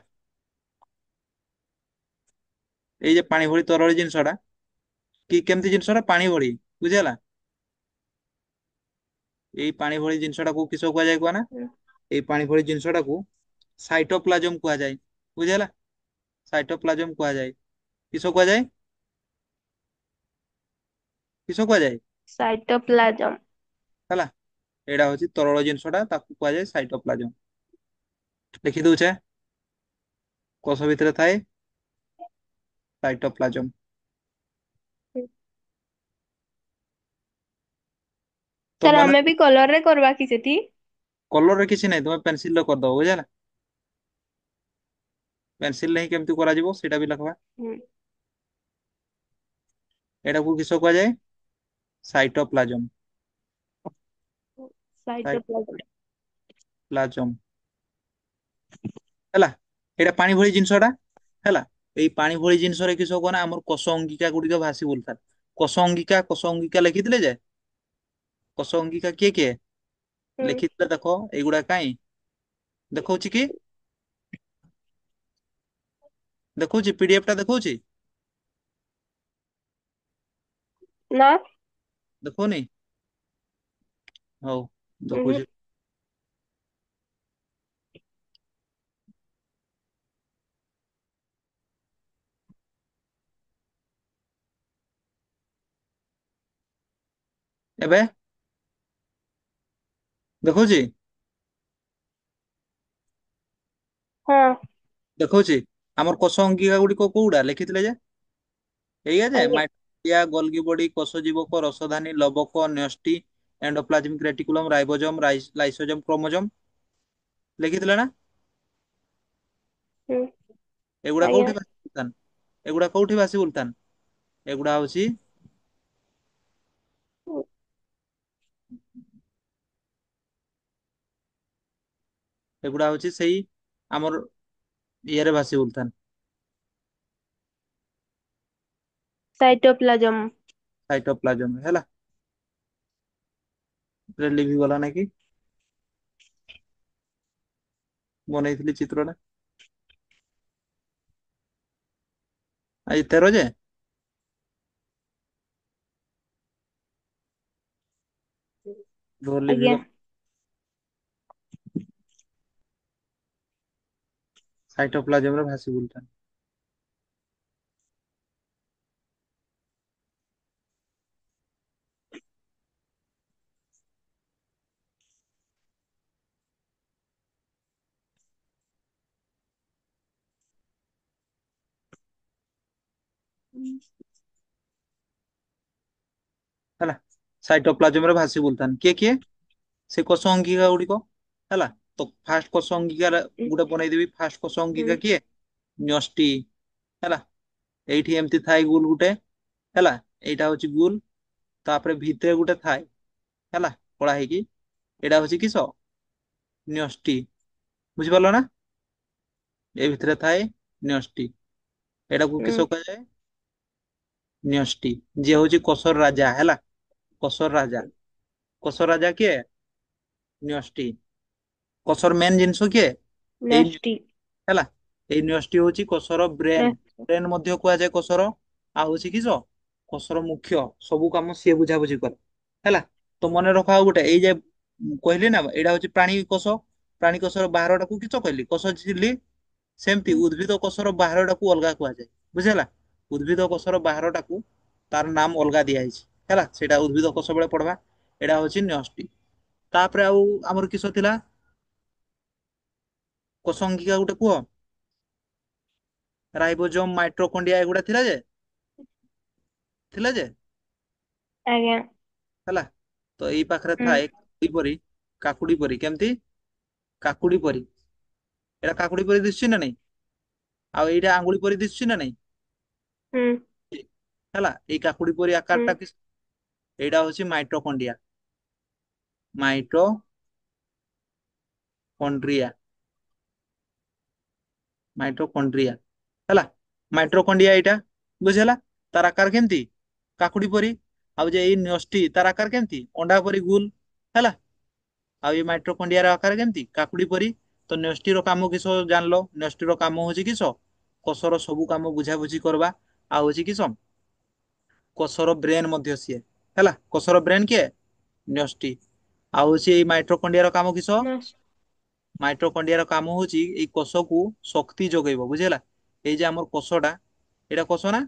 ଏଇ ଯେ ପାଣି ଭଳି ତରଳ ଜିନିଷଟା, କି କେମିତି ଜିନିଷଟା ପାଣି ଭଳି ବୁଝିହେଲା। ଏଇ ପାଣି ଭଳି ଜିନିଷଟାକୁ କିସ କୁହାଯାଏ କୁହ ନା? ହୁଁ। ଏଇ ପାଣି ଭଳି ଜିନିଷଟାକୁ ସାଇଟୋପ୍ଲାଜମ କୁହାଯାଏ ବୁଝିହେଲା। ସାଇଟୋପ୍ଲାଜମ କୁହାଯାଏ। କିସ କୁହାଯାଏ? କିସ କୁହାଯାଏ? ସାଇଟୋପ୍ଲାଜମ। ହେଲା, ଏଇଟା ହଉଛି ତରଳ ଜିନିଷଟା, ତାକୁ କୁହାଯାଏ ସାଇଟୋପ୍ଲାଜମ। ଲେଖି ଦଉଛେ କୋଷ ଭିତରେ ଥାଏ ସାଇଟୋପ୍ଲାଜମ। ହୁଁ। ତ ସାର୍ ମନେ ଆମେ ବି କଲରରେ କରିବା କି ସେଠି? କଲରରେ କିଛି ନାହିଁ, ତମେ ପେନସିଲ କରିଦବ ବୁଝିହେଲା। ପେନସିଲ ହିଁ କେମିତି କରାଯିବ ସେଇଟା ବି ଲେଖବା। ହୁଁ। ଏଟାକୁ କିସ କୁହାଯାଏ? ସାଇଟୋପ୍ଲାଜମ। ସାଇଟୋପ୍ଲାଜମ। ସାଇଟୋପ୍ଲାଜମ ହେଲା। ଏଇଟା ପାଣି ଭଳି ଜିନିଷଟା ହେଲା। ଏଇ ପାଣି ଭଳି ଜିନିଷରେ କିସ କହ ନା? ଆମର କୋଷ ଅଙ୍ଗିକା ଗୁଡିକ ଭାସି ବୁଲୁଥାଏ। କୋଷ ଅଙ୍ଗିକା, କୋଷ ଅଙ୍ଗିକା ଲେଖିଥିଲେ ଯେ କୋଷ ଅଙ୍ଗିକା କିଏ କିଏ ହୁଁ। ଲେଖିଥିଲେ ଦେଖ? ଏଇଗୁଡା କାଇଁ ଦେଖଉଛି କି? ଦେଖଉଛି ପିଡିଏଫ ଟା ଦେଖଉଛି। ନା। ଦେଖଉନି? ହଉ ଉହୁଁ। ଦେଖୁଛି। ଏବେ ଦେଖଉଛି ହଁ ଦେଖଉଛି ଆମର କୋଷ ଅଙ୍କିକା ଗୁଡିକ କୋଉଗୁଡା ଲେଖିଥିଲେ ଯେ ଏଇଆ ଯେ ଆଜ୍ଞା ମାଇଟୋକଣ୍ଡ୍ରିଆ ଗୋଲଗି ବଡି କୋଷ ଜୀବକ ରସଧାନୀ ଲବକ ନ୍ୟଷ୍ଟି ଏଣ୍ଡୋପ୍ଲାଜମିକ ରେଟିକୁଲମ ରାଇବୋଜୋମ ଲାଇସୋଜୋମ କ୍ରୋମୋଜୋମ ଲେଖିଥିଲେ ନା ହୁଁ ଏଗୁଡା ଆଜ୍ଞା କୋଉଠି ଭାସି ବୁଲୁଥାନ୍ ଏଗୁଡା କୋଉଠି ଭାସି ବୁଲୁଥାନ୍ ଏଗୁଡା ହଉଛି ଏଗୁଡା ହଉଛି ସେଇ ଆମର ଇଏରେ ଭାସି ବୁଲୁଥାନ୍ ସାଇଟୋପ୍ଲାଜମ ସାଇଟୋପ୍ଲାଜମ ହେଲା ଲିଭି ଗଲା ନାଇଁ କି ବନେଇଥିଲି ଚିତ୍ରଟା ଆଜି 13 ଯେ ଲିଭି ଆଜ୍ଞା ଗଲା ସାଇଟୋପ୍ଲାଜମରେ ଭାସି ବୁଲୁଥାନ୍ ହେଲା ସାଇଟୋପ୍ଲାଜମରେ ଭାସି ବୁଲୁଥାନ୍ କିଏ କିଏ ସେ କୋଷ ଅଙ୍ଗିକା ଗୁଡିକ ହେଲା ତ ଫାଷ୍ଟ କୋଷ ଅଙ୍ଗିକା ଗୋଟେ ବନେଇଦେବି ଫାଷ୍ଟ କୋଷ ହୁଁ ଅଙ୍ଗିକା କିଏ ନ୍ୟଷ୍ଟି ହେଲା ଏଇଠି ଏମିତି ଥାଏ ଗୁଲ ଗୋଟେ ହେଲା ଏଇଟା ହଉଛି ଗୁଲ ତାପରେ ଭିତରେ ଗୋଟେ ଥାଏ ହେଲା କଳା ହେଇକି ଏଇଟା ହଉଛି କିସ ନ୍ୟଷ୍ଟି ବୁଝିପାରିଲ ନା ଏ ଭିତରେ ଥାଏ ନ୍ୟଷ୍ଟି ଏଟାକୁ ହୁଁ କିସ କୁହାଯାଏ ନ୍ୟଷ୍ଟି ଯିଏ ହଉଛି କୋଷର ରାଜା ହେଲା କୋଷର ରାଜା କୋଷ ରାଜା କିଏ ନ୍ୟଷ୍ଟି କୋଷର ମେନ୍ ଜିନିଷ କିଏ ଏଇ ନଷ୍ଟି ହେଲା ଏଇ ନ୍ୟଷ୍ଟି ହଉଛି କୋଷର ବ୍ରେନ ନଷ୍ଟ ବ୍ରେନ ମଧ୍ୟ କୁହାଯାଏ କୋଷର ଆଉ ହଉଛି କିସ କୋଷର ମୁଖ୍ୟ ସବୁ କାମ ସିଏ ବୁଝାବୁଝି କରେ ହେଲା ତ ମନେ ରଖ ଆଉ ଗୋଟେ ଏଇ ଯେ କହିଲି ନା ଏଇଟା ହଉଛି ପ୍ରାଣୀ କୋଷ ପ୍ରାଣୀ କୋଷର ବାହାରଟାକୁ କିସ କହିଲି କୋଷ ଝିଲ୍ଲି ସେମିତି ଉଦ୍ଭିଦ କୋଷର ବାହାରଟାକୁ ଅଲଗା କୁହାଯାଏ ବୁଝିହେଲା ଉଦ୍ଭିଦ କୋଷର ବାହାରଟାକୁ ତାର ନାମ ଅଲଗା ଦିଆଯାଇଛି ହେଲା ସେଇଟା ଉଦ୍ଭିଦ କୋଷ ବେଳେ ପଢବା ଏଇଟା ହଉଛି ନ୍ୟଷ୍ଟି ତାପରେ ଆଉ ଆମର କିସ ଥିଲା କୋଷ ଅଙ୍ଗିକା ଗୋଟେ କୁହ ରାଇବୋଜୋମ ମାଇଟ୍ରୋକଣ୍ଡିଆ ଏଗୁଡା ଥିଲା ଯେ ଆଜ୍ଞା ହେଲା ତ ଏଇ ପାଖରେ ହୁଁ ଥାଏ କିପରି କାକୁଡି ପରି କେମିତି କାକୁଡି ପରି ଏଇଟା କାକୁଡି ପରି ଦିଶୁଚି ନା ନାଇଁ ଆଉ ଏଇଟା ଆଙ୍ଗୁଳି ପରି ଦିଶୁଚି ନା ନାଇଁ ହୁଁ ହେଲା ଏଇ କାକୁଡି ପରି ହୁଁ ଆକାରଟା ଏଇଟା ହଉଛି ମାଇଟୋକଣ୍ଡିଆ ମାଇଟୋ କଣ୍ଡ୍ରିଆ ମାଇଟ୍ରୋକଣ୍ଡ୍ରିଆ ହେଲା ମାଇଟ୍ରୋକଣ୍ଡିଆ ଏଇଟା ବୁଝି ହେଲା ତାର ଆକାର କେମିତି କାକୁଡି ପରି ଆଉ ଯେ ଏଇ ନ୍ୟଷ୍ଟି ତାର ଆକାର କେମିତି ଅଣ୍ଡା ପରି ଗୁଲ ହେଲା ଆଉ ଏଇ ମାଇଟ୍ରୋକଣ୍ଡିଆର ଆକାର କେମିତି କାକୁଡି ପରି ତ ନ୍ୟଷ୍ଟିର କାମ କିସ ଜାଣିଲ ନ୍ୟଷ୍ଟିର କାମ ହଉଛି କିସ କୋଷର ସବୁ କାମ ବୁଝାବୁଝି କରିବା ଆଉ ହଉଛି କିସ କୋଷର ବ୍ରେନ ମଧ୍ୟ ସିଏ ହେଲା କୋଷର ବ୍ରେନ କିଏ ନ୍ୟଷ୍ଟି ଆଉ ହଉଛି ଏଇ ମାଇଟ୍ରୋକଣ୍ଡିଆର କାମ କିସ ନଷ୍ଟ ମାଇଟ୍ରୋକଣ୍ଡିଆର କାମ ହଉଛି ଏଇ କୋଷକୁ ଶକ୍ତି ଯୋଗେଇବ ବୁଝିହେଲା ଏଇ ଯେ ଆମର କୋଷଟା ଏଇଟା କୋଷ ନା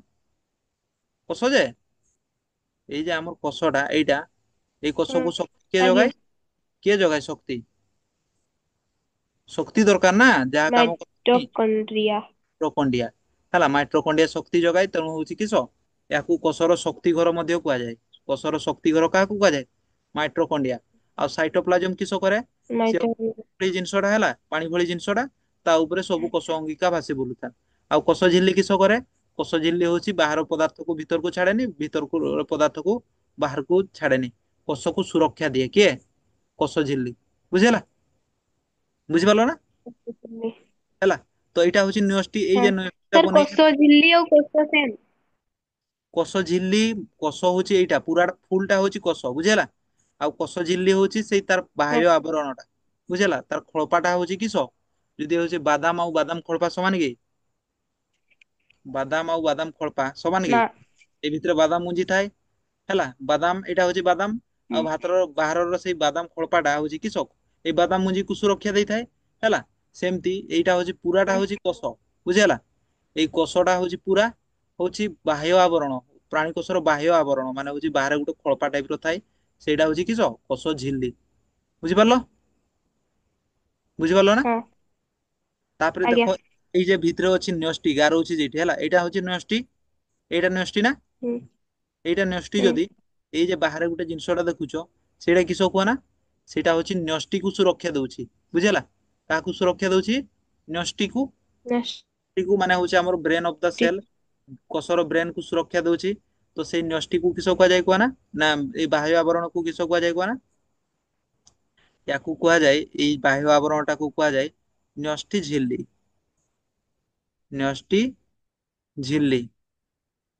କୋଷ ଯେ ଏଇ ଯେ ଆମର କୋଷଟା ଏଇଟା ଏଇ ହୁଁ କୋଷକୁ ଶକ୍ତି କିଏ ଆଜ୍ଞା ଯୋଗାଏ କିଏ ଯୋଗାଏ ଶକ୍ତି ଶକ୍ତି ଦରକାର ନା ଯାହା କାମ ମାଇଟୋକଣ୍ଡ୍ରିଆ ମାଇଟ୍ରୋକଣ୍ଡିଆ ହେଲା ମାଇଟ୍ରୋକଣ୍ଡିଆ ଶକ୍ତି ଯୋଗାଇ ତେଣୁ ହଉଛି କିସ ଏହାକୁ କୋଷର ଶକ୍ତି ଘର ମଧ୍ୟ କୁହାଯାଏ କୋଷର ଶକ୍ତି ଘର କାହାକୁ କୁହାଯାଏ ମାଇଟ୍ରୋକଣ୍ଡିଆ ଆଉ ସାଇଟୋପ୍ଲାଜମ କିସ କରେ ସେ ମାଇଟୋ ଜିନିଷଟା ହେଲା ପାଣି ଭଳି ଜିନିଷଟା ତା ଉପରେ ସବୁ କୋଷ ଅଙ୍ଗିକା ଭାସି ବୁଲୁଥାଏ ଆଉ କୋଷ ଝିଲ୍ଲି କିସ କରେ କୋଷ ଝିଲ୍ଲି ହଉଛି ବାହାର ପଦାର୍ଥକୁ ଭିତରକୁ ଛାଡେନି ଭିତରକୁ ପଦାର୍ଥକୁ ବାହାରକୁ ଛାଡେନି କୋଷକୁ ସୁରକ୍ଷା ଦିଏ କିଏ କୋଷ ଝିଲ୍ଲି ବୁଝିହେଲା ବୁଝିପାରିଲ ନା ହେଲା ତ ଏଇଟା ହଉଛି ନ୍ୟଷ୍ଟି ଏଇ ହଁ ଯେ ନ୍ୟଷ୍ଟିଟା ସାର୍ ବନେଇକି କୋଷ ଝିଲ୍ଲି ଆଉ କୋଷ ସେମ୍ କୋଷ ଝିଲ୍ଲି କୋଷ ହଉଛି ଏଇଟା ପୁରା ଫୁଲଟା ହଉଛି କୋଷ ବୁଝିହେଲା ଆଉ କୋଷ ଝିଲ୍ଲି ହଉଛି ସେଇ ତାର ହଁ ବାହ୍ୟ ଆବରଣଟା ବୁଝିହେଲା ତାର ଖୋଳପାଟା ହଉଛି କିସ ଯଦି ହଉଛି ବାଦାମ ଆଉ ବାଦାମ ଖୋଳପା ସମାନ କି ବାଦାମ ଆଉ ବାଦାମ ଖୋଳପା ସମାନ କି ନା ଏ ଭିତରେ ବାଦାମ ମୁଞ୍ଜି ଥାଏ ହେଲା ବାଦାମ ଏଇଟା ହଉଛି ବାଦାମ ହୁଁ ଆଉ ଭାତର ବାହାରର ସେଇ ବାଦାମ ଖୋଳପାଟା ହଉଛି କିସ ଏଇ ବାଦାମ ମଞ୍ଜିକୁ ସୁରକ୍ଷା ଦେଇଥାଏ ହେଲା ସେମିତି ଏଇଟା ହଉଛି ପୁରାଟା ହୁଁ ହଉଛି କୋଷ ବୁଝିହେଲା ଏଇ କୋଷଟା ହଉଛି ପୁରା ହଉଛି ବାହ୍ୟ ଆବରଣ ପ୍ରାଣୀ କୋଷର ବାହ୍ୟ ଆବରଣ ମାନେ ହଉଛି ବାହାରେ ଗୋଟେ ଖୋଳପା ଟାଇପ ର ଥାଏ ସେଇଟା ହଉଛି କିସ କୋଷ ଝିଲ୍ଲି। ବୁଝିପାରିଲ? ବୁଝିପାରିଲ ନା? ହଁ ତାପରେ ଆଜ୍ଞା। ଦେଖ, ଏଇ ଯେ ଭିତରେ ଅଛି ନ୍ୟଷ୍ଟି ଗାରଉଛି ଯେଠି ହେଲା, ଏଇଟା ହଉଛି ନ୍ୟଷ୍ଟି, ଏଇଟା ନ୍ୟଷ୍ଟି ନା? ହୁଁ ଏଇଟା ନ୍ୟଷ୍ଟି ହୁଁ ଯଦି ଏଇ ଯେ ବାହାରେ ଗୋଟେ ଜିନିଷଟା ଦେଖୁଛ, ସେଇଟା କିସ କୁହ ନା? ସେଇଟା ହଉଛି ନ୍ୟଷ୍ଟିକୁ ସୁରକ୍ଷା ଦଉଛି। ବୁଝିହେଲା? କାହାକୁ ସୁରକ୍ଷା ଦଉଛି? ନ୍ୟଷ୍ଟିକୁ। ନେକ୍ସଟ କୁ ମାନେ ହଉଛି ଆମର ବ୍ରେନ ଅଫ ଦ ସେଲ, କୋଷର ବ୍ରେନ କୁ ସୁରକ୍ଷା ଦଉଛି। ତ ସେଇ ନ୍ୟଷ୍ଟିକୁ କିସ କୁହାଯାଏ କୁହ ନା? ନା ଏଇ ବାହ୍ୟ ଆବରଣକୁ କିସ କୁହାଯାଏ କୁହ ନା? ୟାକୁ କୁହାଯାଏ, ଏଇ ବାହ୍ୟ ଆବରଣ ଟାକୁ କୁହାଯାଏ ନ୍ୟଷ୍ଟି ଝିଲ୍ଲି। ନ୍ୟଷ୍ଟି ଝିଲ୍ଲି।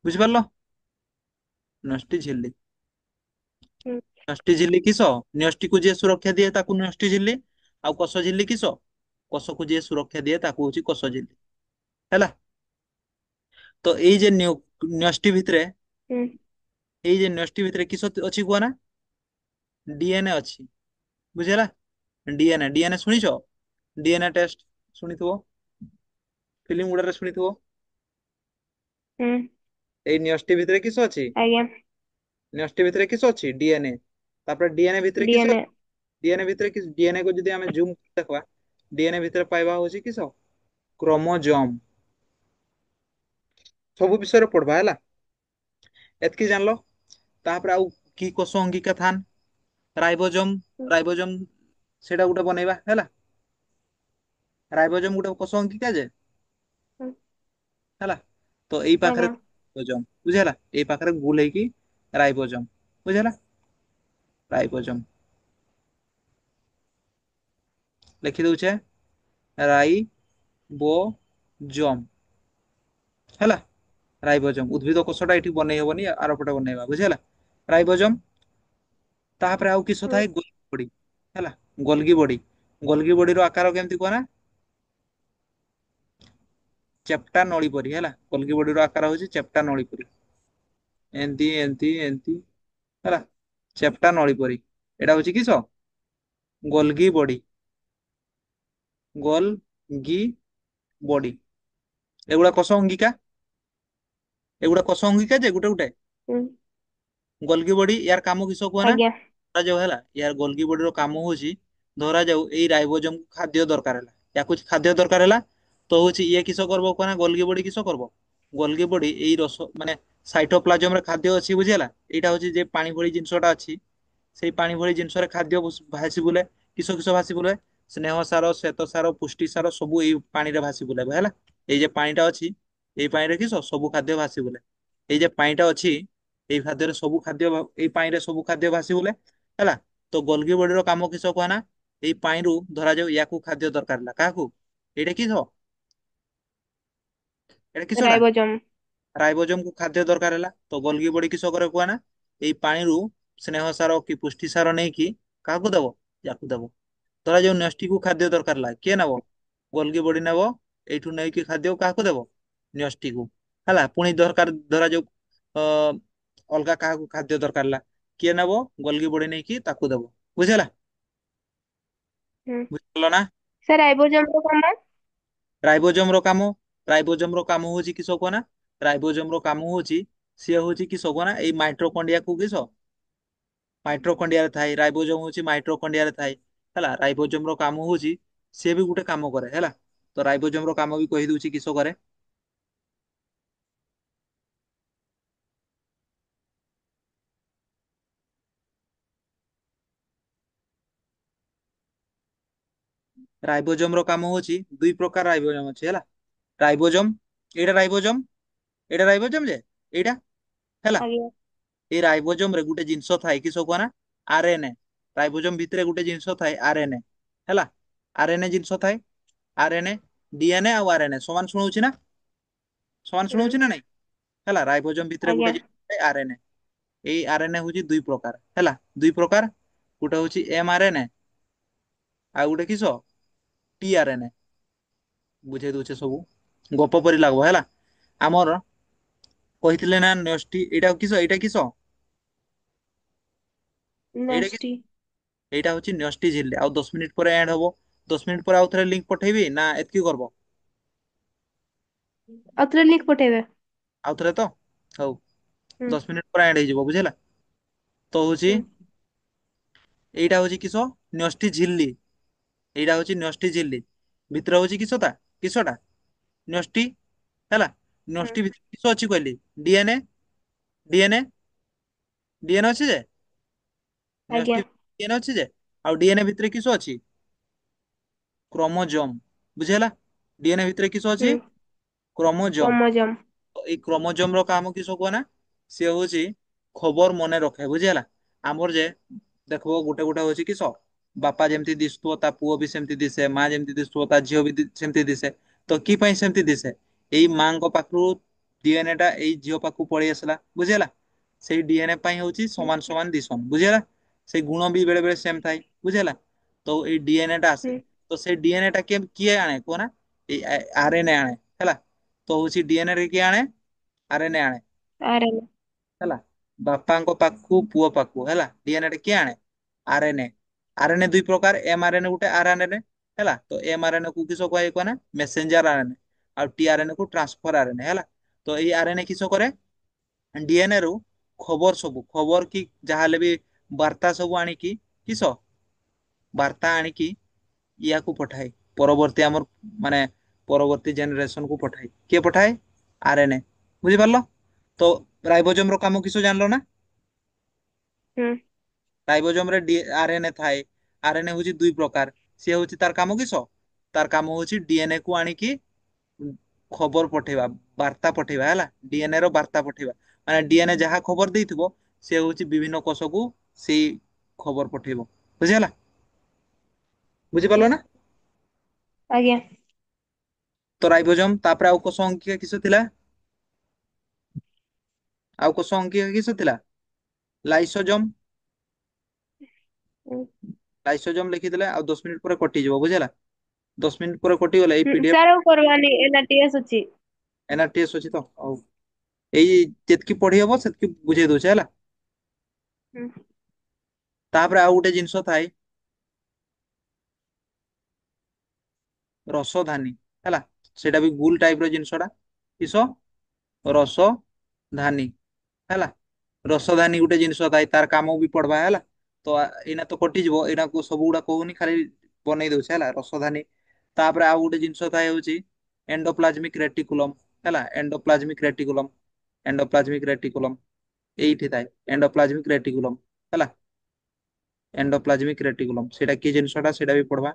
ବୁଝିପାରିଲ? ନ୍ୟଷ୍ଟି ଝିଲ୍ଲି। ହୁଁ ନ୍ୟଷ୍ଟି ଝିଲ୍ଲି କିସ? ନ୍ୟଷ୍ଟିକୁ ଯିଏ ସୁରକ୍ଷା ଦିଏ ତାକୁ ନ୍ୟଷ୍ଟି ଝିଲ୍ଲି। ଆଉ କୋଷ ଝିଲ୍ଲି କିସ? କୋଷକୁ ଯିଏ ସୁରକ୍ଷା ଦିଏ ତାକୁ ହଉଛି କୋଷ ଝିଲ୍ଲି। ହେଲା? ତ ଏଇ ଯେ ନ୍ୟଷ୍ଟି ଭିତରେ, ହୁଁ ଏଇ ଯେ ନ୍ୟଷ୍ଟି ଭିତରେ କିସ ଅଛି କୁହ ନା? ଡିଏନଏ ଅଛି। ବୁଝିହେଲା? ଡିଏନଏ, ଡିଏନଏ ଶୁଣିଛ? ଡିଏନଏ ଟେଷ୍ଟ ଶୁଣିଥିବ, ଫିଲ୍ମ ଗୁଡାରେ ଶୁଣିଥିବ। ହୁଁ ଏଇ ନ୍ୟଷ୍ଟି ଭିତରେ କିସ ଅଛି? ଆଜ୍ଞା। ନ୍ୟଷ୍ଟି ଭିତରେ କିସ ଅଛି? ଡିଏନଏ। ତାପରେ ଡିଏନଏ ଭିତରେ କିସ? ଡିଏନଏ ଡିଏନଏ ଭିତରେ କିସ? ଡିଏନଏ କୁ ଯଦି ଆମେ ଜୁମ ଦେଖବା, ଡିଏନଏ ଭିତରେ ପାଇବା ହଉଛି କିସ? କ୍ରୋମୋଜୋମ। ସବୁ ବିଷୟରେ ପଢବା ହେଲା। ଏତିକି ଜାଣିଲ। ତାପରେ ଆଉ କି କୋଷ ଅଙ୍ଗିକା ଥାନ୍? ରାଇବୋଜମ, ରାଇବୋଜମ ସେଇଟା ଗୋଟେ ବନେଇବା ହେଲା। ରାଇବୋଜମ ଗୋଟେ କୋଷ ଅଙ୍କିକା ଯେ, ହୁଁ ହେଲା? ତ ଏଇ ପାଖରେ ଆଜ୍ଞା ରାଇବୋଜମ, ବୁଝିହେଲା? ଏଇ ପାଖରେ ଗୁଲ ହେଇକି ରାଇବୋଜମ। ବୁଝିହେଲା? ରାଇବୋଜମ ଲେଖି ଦଉଛେ, ରାଇବୋଜୋମ। ହେଲା? ରାଇବୋଜମ। ଉଦ୍ଭିଦ କୋଷଟା ଏଠି ବନେଇ ହବନି, ଆରପଟେ ବନେଇବା। ବୁଝିହେଲା? ରାଇବୋଜମ। ତାପରେ ଆଉ କିସ ହୁଁ ଥାଏ? ଗୋଲଗି ବଡି। ହେଲା? ଗୋଲଗି ବଡି। ଗୋଲଗି ବଡିର ଆକାର କେମିତି କୁହ ନା? ଚେପ୍ଟା ନଳୀ ପରି। ହେଲା? ଗୋଲଗି ବଡିର ଆକାର ହଉଛି ଚେପ୍ଟା ନଳୀ ପରି। ଏମିତି ଏମିତି ଏମିତି, ହେଲା? ଚେପ୍ଟା ନଳୀ ପରି। ଏଇଟା ହଉଛି କିସ? ଗୋଲଗି ବଡି। ଗୋଲଗି ବଡି। ଏଗୁଡା କୋଷ ଅଙ୍ଗିକା। ଏଗୁଡା କୋଷ ଅଙ୍ଗିକା ଯେ ଗୋଟେ ଗୋଟେ। ହୁଁ ଗୋଲଗି ବଡି, ୟାର କାମ କିସ କୁହ ନା? ଆଜ୍ଞା ଧରାଯାଉ ହେଲା, ୟାର ଗୋଲଗି ବଡିର କାମ ହଉଛି, ଧରାଯାଉ ଏଇ ରାଇବୋଜୋମକୁ ଖାଦ୍ୟ ଦରକାର ହେଲା, ୟାକୁ ଖାଦ୍ୟ ଦରକାର ହେଲା, ତ ହଉଛି ଇଏ କିସ କରିବ କହ ନା? ଗୋଲଗି ବଡି କିସ କରିବ? ଗୋଲଗି ବଡି ଏଇ ରସ ମାନେ ସାଇଟୋପ୍ଲାଜମରେ ଖାଦ୍ୟ ଅଛି। ବୁଝିହେଲା? ଏଇଟା ହଉଛି ଯେ ପାଣି ଭଳି ଜିନିଷଟା ଅଛି, ସେଇ ପାଣି ଭଳି ଜିନିଷରେ ଖାଦ୍ୟ ଭାସି ବୁଲେ। କିସ କିସ ଭାସି ବୁଲେ? ସ୍ନେହ ସାର, ଶ୍ୱେତ ସାର, ପୁଷ୍ଟି ସାର ସବୁ ଏଇ ପାଣିରେ ଭାସି ବୁଲାଇବା। ହେଲା? ଏଇ ଯେ ପାଣିଟା ଅଛି, ଏଇ ପାଣିରେ କିସ ସବୁ ଖାଦ୍ୟ ଭାସି ବୁଲେ। ଏଇ ଯେ ପାଣିଟା ଅଛି, ଏଇ ଖାଦ୍ୟରେ ସବୁ ଖାଦ୍ୟ, ଏଇ ପାଣିରେ ସବୁ ଖାଦ୍ୟ ଭାସି ବୁଲେ। ହେଲା? ତ ଗୋଲଗି ବଡିର କାମ କିସ କହ ନା? ଏଇ ପାଣିରୁ ଧରାଯାଉ ୟାକୁ ଖାଦ୍ୟ ଦରକାର ହେଲା। କାହାକୁ? ଏଇଟା କିସ? ଏଇଟା କିସଟା? ରାଇବୋଜମ ରାଇବୋଜୋମକୁ ଖାଦ୍ୟ ଦରକାର ହେଲା, ତ ଗୋଲଗି ବଡି କିସ କରେ କୁହ ନା? ଏଇ ପାଣିରୁ ସ୍ନେହ ସାର କି ପୁଷ୍ଟି ସାର ନେଇକି କାହାକୁ ଦବ? ୟାକୁ ଦବ। ଧରାଯାଉ ନ୍ୟଷ୍ଟିକୁ ଖାଦ୍ୟ ଦରକାର ହେଲା, କିଏ ନବ? ଗୋଲଗି ବଡି ନେବ। ଏଇଠୁ ନେଇକି ଖାଦ୍ୟ କାହାକୁ ଦେବ? ନ୍ୟଷ୍ଟିକୁ। ହେଲା? ପୁଣି ଦରକାର, ଧରାଯାଉ ଅ ଅଲଗା କାହାକୁ ଖାଦ୍ୟ ଦରକାର ହେଲା, କିଏ ନେବ? ଗୋଲଗି ବଡି ନେଇକି ତାକୁ ଦବ। ବୁଝିହେଲା? ହୁଁ ବୁଝିପାରିଲ ନା? ସାର୍ ରାଇବୋଜୋମର କାମ? ରାଇବୋଜୋମର କାମ, ରାଇବୋଜୋମର କାମ ହଉଛି କିସ କୁହ ନା? ରାଇବୋଜୋମର କାମ ହଉଛି, ସିଏ ହଉଛି କିସ କୁହ ନା? ଏଇ ମାଇଟ୍ରୋକଣ୍ଡିଆକୁ କିସ ମାଇଟ୍ରୋକଣ୍ଡିଆରେ ଥାଏ। ରାଇବୋଜୋମ ହଉଛି ମାଇଟ୍ରୋକଣ୍ଡିଆରେ ଥାଏ। ହେଲା? ରାଇବୋଜୋମର କାମ ହଉଛି, ସିଏ ବି ଗୋଟେ କାମ କରେ। ହେଲା? ତ ରାଇବୋଜୋମର କାମ ବି କହିଦଉଛି କିସ କରେ। ରାଇବୋଜୋମର କାମ ହଉଛି, ଦୁଇ ପ୍ରକାର ରାଇବୋଜୋମ ଅଛି। ହେଲା? ରାଇବୋଜୋମ, ଏଇଟା ରାଇବୋଜୋମ, ଏଇଟା ରାଇବୋଜୋମ ଯେ, ଏଇଟା ହେଲା? ଆଜ୍ଞା ଏଇ ରାଇବୋଜୋମ ରେ ଗୋଟେ ଜିନିଷ ଥାଏ, କିସ କୁହ ନା? ଆରଏନଏ। ରାଇବୋଜୋମ ଭିତରେ ଗୋଟେ ଜିନିଷ ଥାଏ, ଆରଏନଏ। ହେଲା? ଆରଏନଏ ଜିନିଷ ଥାଏ। ଆରଏନଏ, ଡିଏନଏ ଆଉ ଆରଏନଏ ସମାନ ଶୁଣଉଛି ନା? ସମାନ ହୁଁ ଶୁଣଉଛି ନା ନାଇଁ? ହେଲା? ରାଇବୋଜୋମ ଭିତରେ ଆଜ୍ଞା ଗୋଟେ ଜିନିଷ ଥାଏ, ଆରଏନଏ। ଏଇ ଆରଏନଏ ହଉଛି ଦୁଇ ପ୍ରକାର। ହେଲା? ଦୁଇ ପ୍ରକାର। ଗୋଟେ ହଉଛି ଏମଆରଏନଏ, ଆଉ ଗୋଟେ କିସ? ଟିଆରଏନଏ। ବୁଝେଇ ଦଉଛେ ସବୁ, ଗପ ପରି ଲାଗବ। ହେଲା? ଆମର କହିଥିଲେ ନା ନ୍ୟଷ୍ଟି, ଏଇଟା କିସ? ଏଇଟା କିସ? ଏଇଟା କି? ନେଷ୍ଟି ଏଇଟା ହଉଛି ନ୍ୟଷ୍ଟି ଝିଲ୍ଲି। ଆଉ 10 ମିନିଟ୍ ପରେ ଏଣ୍ଡ ହବ। 10 ମିନିଟ୍ ପରେ ଆଉ ଥରେ ଲିଙ୍କ ପଠେଇବି ନା ଏତିକି କରବ? ଆଉଥରେ ଲିଙ୍କ ପଠେଇବେ? ଆଉଥରେ ତ? ହଉ। ହୁଁ 10 ମିନିଟ୍ ପରେ ଏଣ୍ଡ ହେଇଯିବ। ବୁଝିହେଲା? ତ ହଉଛି ହୁଁ এইটা হচ্ছে কিସ ନ୍ୟଷ୍ଟି ଝିଲ୍ଲି। এইটা হচ্ছে ନ୍ୟଷ୍ଟି ଝିଲ୍ଲି। ଭିତରେ ହଉଛି କିସଟା କିସଟା ନ୍ୟଷ୍ଟି ହେଲା। ହୁଁ ନ୍ୟଷ୍ଟି ଭିତରେ କିସ ଅଛି କହିଲି ଡିଏନଏ। ଡିଏନଏ ଡିଏନଏ ଅଛି ଯେ ଆଜ୍ଞା। ନ୍ୟଷ୍ଟି ଡିଏନଏ ଅଛି ଯେ ଆଉ ଡିଏନଏ ଭିତରେ କିସ ଅଛି କ୍ରୋମୋଜୋମ। ବୁଝିହେଲା। ଡିଏନଏ ଭିତରେ କିସ ହୁଁ ଅଛି କ୍ରୋମୋଜୋମ। କ୍ରୋମୋଜୋମ। ଏଇ କ୍ରୋମୋଜୋମ ର କାମ କିସ କୁହ ନା ସିଏ ହଉଛି ଖବର ମନେ ରଖେ ବୁଝିହେଲା। ଆମର ଯେ ଦେଖିବ ଗୋଟେ ଗୋଟେ ହଉଛି କିସ ବାପା ଯେମିତି ଦିଶୁଥିବ ତା ପୁଅ ବି ସେମିତି ଦିଶେ ମା ଯେମିତି ଦିଶୁଥିବ ତା ଝିଅ ବି ସେମିତି ଦିଶେ। ତ କି ପାଇଁ ସେମିତି ଦିଶେ ଏଇ ମାଙ୍କ ପାଖରୁ ଡିଏନଏ ଟା ଏଇ ଝିଅ ପାଖକୁ ପଳେଇ ଆସିଲା ବୁଝିହେଲା। ସେଇ ଡିଏନଏ ପାଇଁ ହଉଛି ହୁଁ ସମାନ ସମାନ ଦିଶନ ବୁଝିହେଲା। ସେଇ ଗୁଣ ବି ବେଳେ ବେଳେ ସେମ ଥାଏ ବୁଝିହେଲା। ତ ଏଇ ଡିଏନଏ ଟା ଆସେ। ହୁଁ ତ ସେଇ ଡିଏନଏ ଟା କିଏ ଆଣେ କୁହ ନା ଏଇ ଆରଏନଏ ଆଣେ ହେଲା। ତ ହଉଛି ଡିଏନଏ ରେ କିଏ ଆଣେ ଆରଏନଏ ଆଣେ ଆରଏନଏ। ହେଲା। ବାପାଙ୍କ ପାଖକୁ ପୁଅ ପାଖକୁ ହେଲା ଡିଏନଏ ଟା କିଏ ଆଣେ ଆରଏନଏ। ଆରଏନଏ ଦୁଇ ପ୍ରକାର ଏମଆରଏନଏ ଗୋଟେ ଆରଏନଏ ହେଲା। ତ ଏମଆରଏନଏ କୁ କିସ କୁହାଯାଏ କହ ନା ମେସେଞ୍ଜର ଆରଏନଏ। ଆଉ ଟିଆରଏନଏ କୁ ଟ୍ରାନ୍ସଫର ଆରଏନଏ ହେଲା। ତ ଏଇ ଆରଏନଏ କିସ କରେ ଡିଏନଏ ରୁ ଖବର ସବୁ ଖବର କି ଯାହାହେଲେ ବି ବାର୍ତ୍ତା ସବୁ ଆଣିକି କିସ ବାର୍ତ୍ତା ଆଣିକି ଇୟାକୁ ପଠାଏ ପରବର୍ତ୍ତୀ ଆମର ମାନେ ପରବର୍ତ୍ତୀ ଜେନେରେସନ କୁ ପଠାଏ। କିଏ ପଠାଏ ଆରଏନଏ ବୁଝିପାରିଲ। ତ ରାଇବୋଜୋମ ର କାମ କିସ ଜାଣିଲ ନା। ହୁଁ ରାଇବୋଜୋମ ରେ ଆରଏନଏ ଥାଏ। ଆରଏନଏ ହଉଛି ଦୁଇ ପ୍ରକାର। ସିଏ ହଉଛି ତାର କାମ କିସ ତାର କାମ ହଉଛି ଡିଏନଏ କୁ ଆଣିକି ଖବର ପଠେଇବା ବାର୍ତ୍ତା ପଠେଇବା ହେଲା ଡିଏନଏ ର ବାର୍ତ୍ତା ପଠେଇବା। ମାନେ ଡିଏନଏ ଯାହା ଖବର ଦେଇଥିବ ସେ ହଉଛି ବିଭିନ୍ନ କୋଷକୁ ସେଇ ଖବର ପଠେଇବ ବୁଝିହେଲା। ବୁଝିପାରିଲ ନା। ଆଜ୍ଞା। ତ ରାଇବୋଜୋମ ତାପରେ ଆଉ କୋଷ ଅଙ୍କିକା କିସ ଥିଲା ଆଉ କୋଷ ଅଙ୍କିକା କିସ ଥିଲା ଲାଇସୋଜୋମ। ହୁଁ ଲାଇସୋଜୋମ ଲେଖିଦେଲେ ଆଉ 10 ମିନିଟ ପରେ କଟିଯିବ ବୁଝିହେଲା। 10 ମିନିଟ ପରେ କଟିଗଲେ ଏଇ ପିଡିଏଫ ସାର୍ ଆଉ କରବାନି ଏନଆରଟିଏସ୍ ଅଛି। ଏନଆରଟିଏସ ଅଛି ତ ହଉ। ଏଇ ଯେତିକି ପଢି ହବ ସେତିକି ବୁଝେଇ ଦଉଛି ହେଲା। ହୁଁ ତାପରେ ଆଉ ଗୋଟେ ଜିନିଷ ଥାଏ ରସଧାନୀ ହେଲା। ସେଇଟା ବି ଗୁଲ ଟାଇପ ର ଜିନିଷଟା କିସ ରସ ଧାନୀ ହେଲା। ରସଧାନୀ ଗୋଟେ ଜିନିଷ ଥାଏ ତାର କାମ ବି ପଡବା ହେଲା। ତ ଏଇନା ତ କଟିଯିବ ଏଇନା ସବୁ ଗୁଡା କହୁନି ଖାଲି ବନେଇ ଦଉଛି ହେଲା ରସଧାନୀ। ତାପରେ ଆଉ ଗୋଟେ ଜିନିଷ ଥାଏ ହଉଛି ଏଣ୍ଡୋପ୍ଲାଜମିକ ରେଟିକୁଲମ ହେଲା ଏଣ୍ଡୋପ୍ଲାଜମିକ ରେଟିକୁଲମ। ଏଣ୍ଡୋପ୍ଲାଜମିକ ରେଟିକୁଲମ ଏଇଠି ଥାଏ ଏଣ୍ଡୋପ୍ଲାଜମିକ ରେଟିକୁଲମ ହେଲା। ଏଣ୍ଡୋପ୍ଲାଜମିକ ରେଟିକୁଲମ ସେଇଟା କି ଜିନିଷଟା ସେଇଟା ବି ପଢବା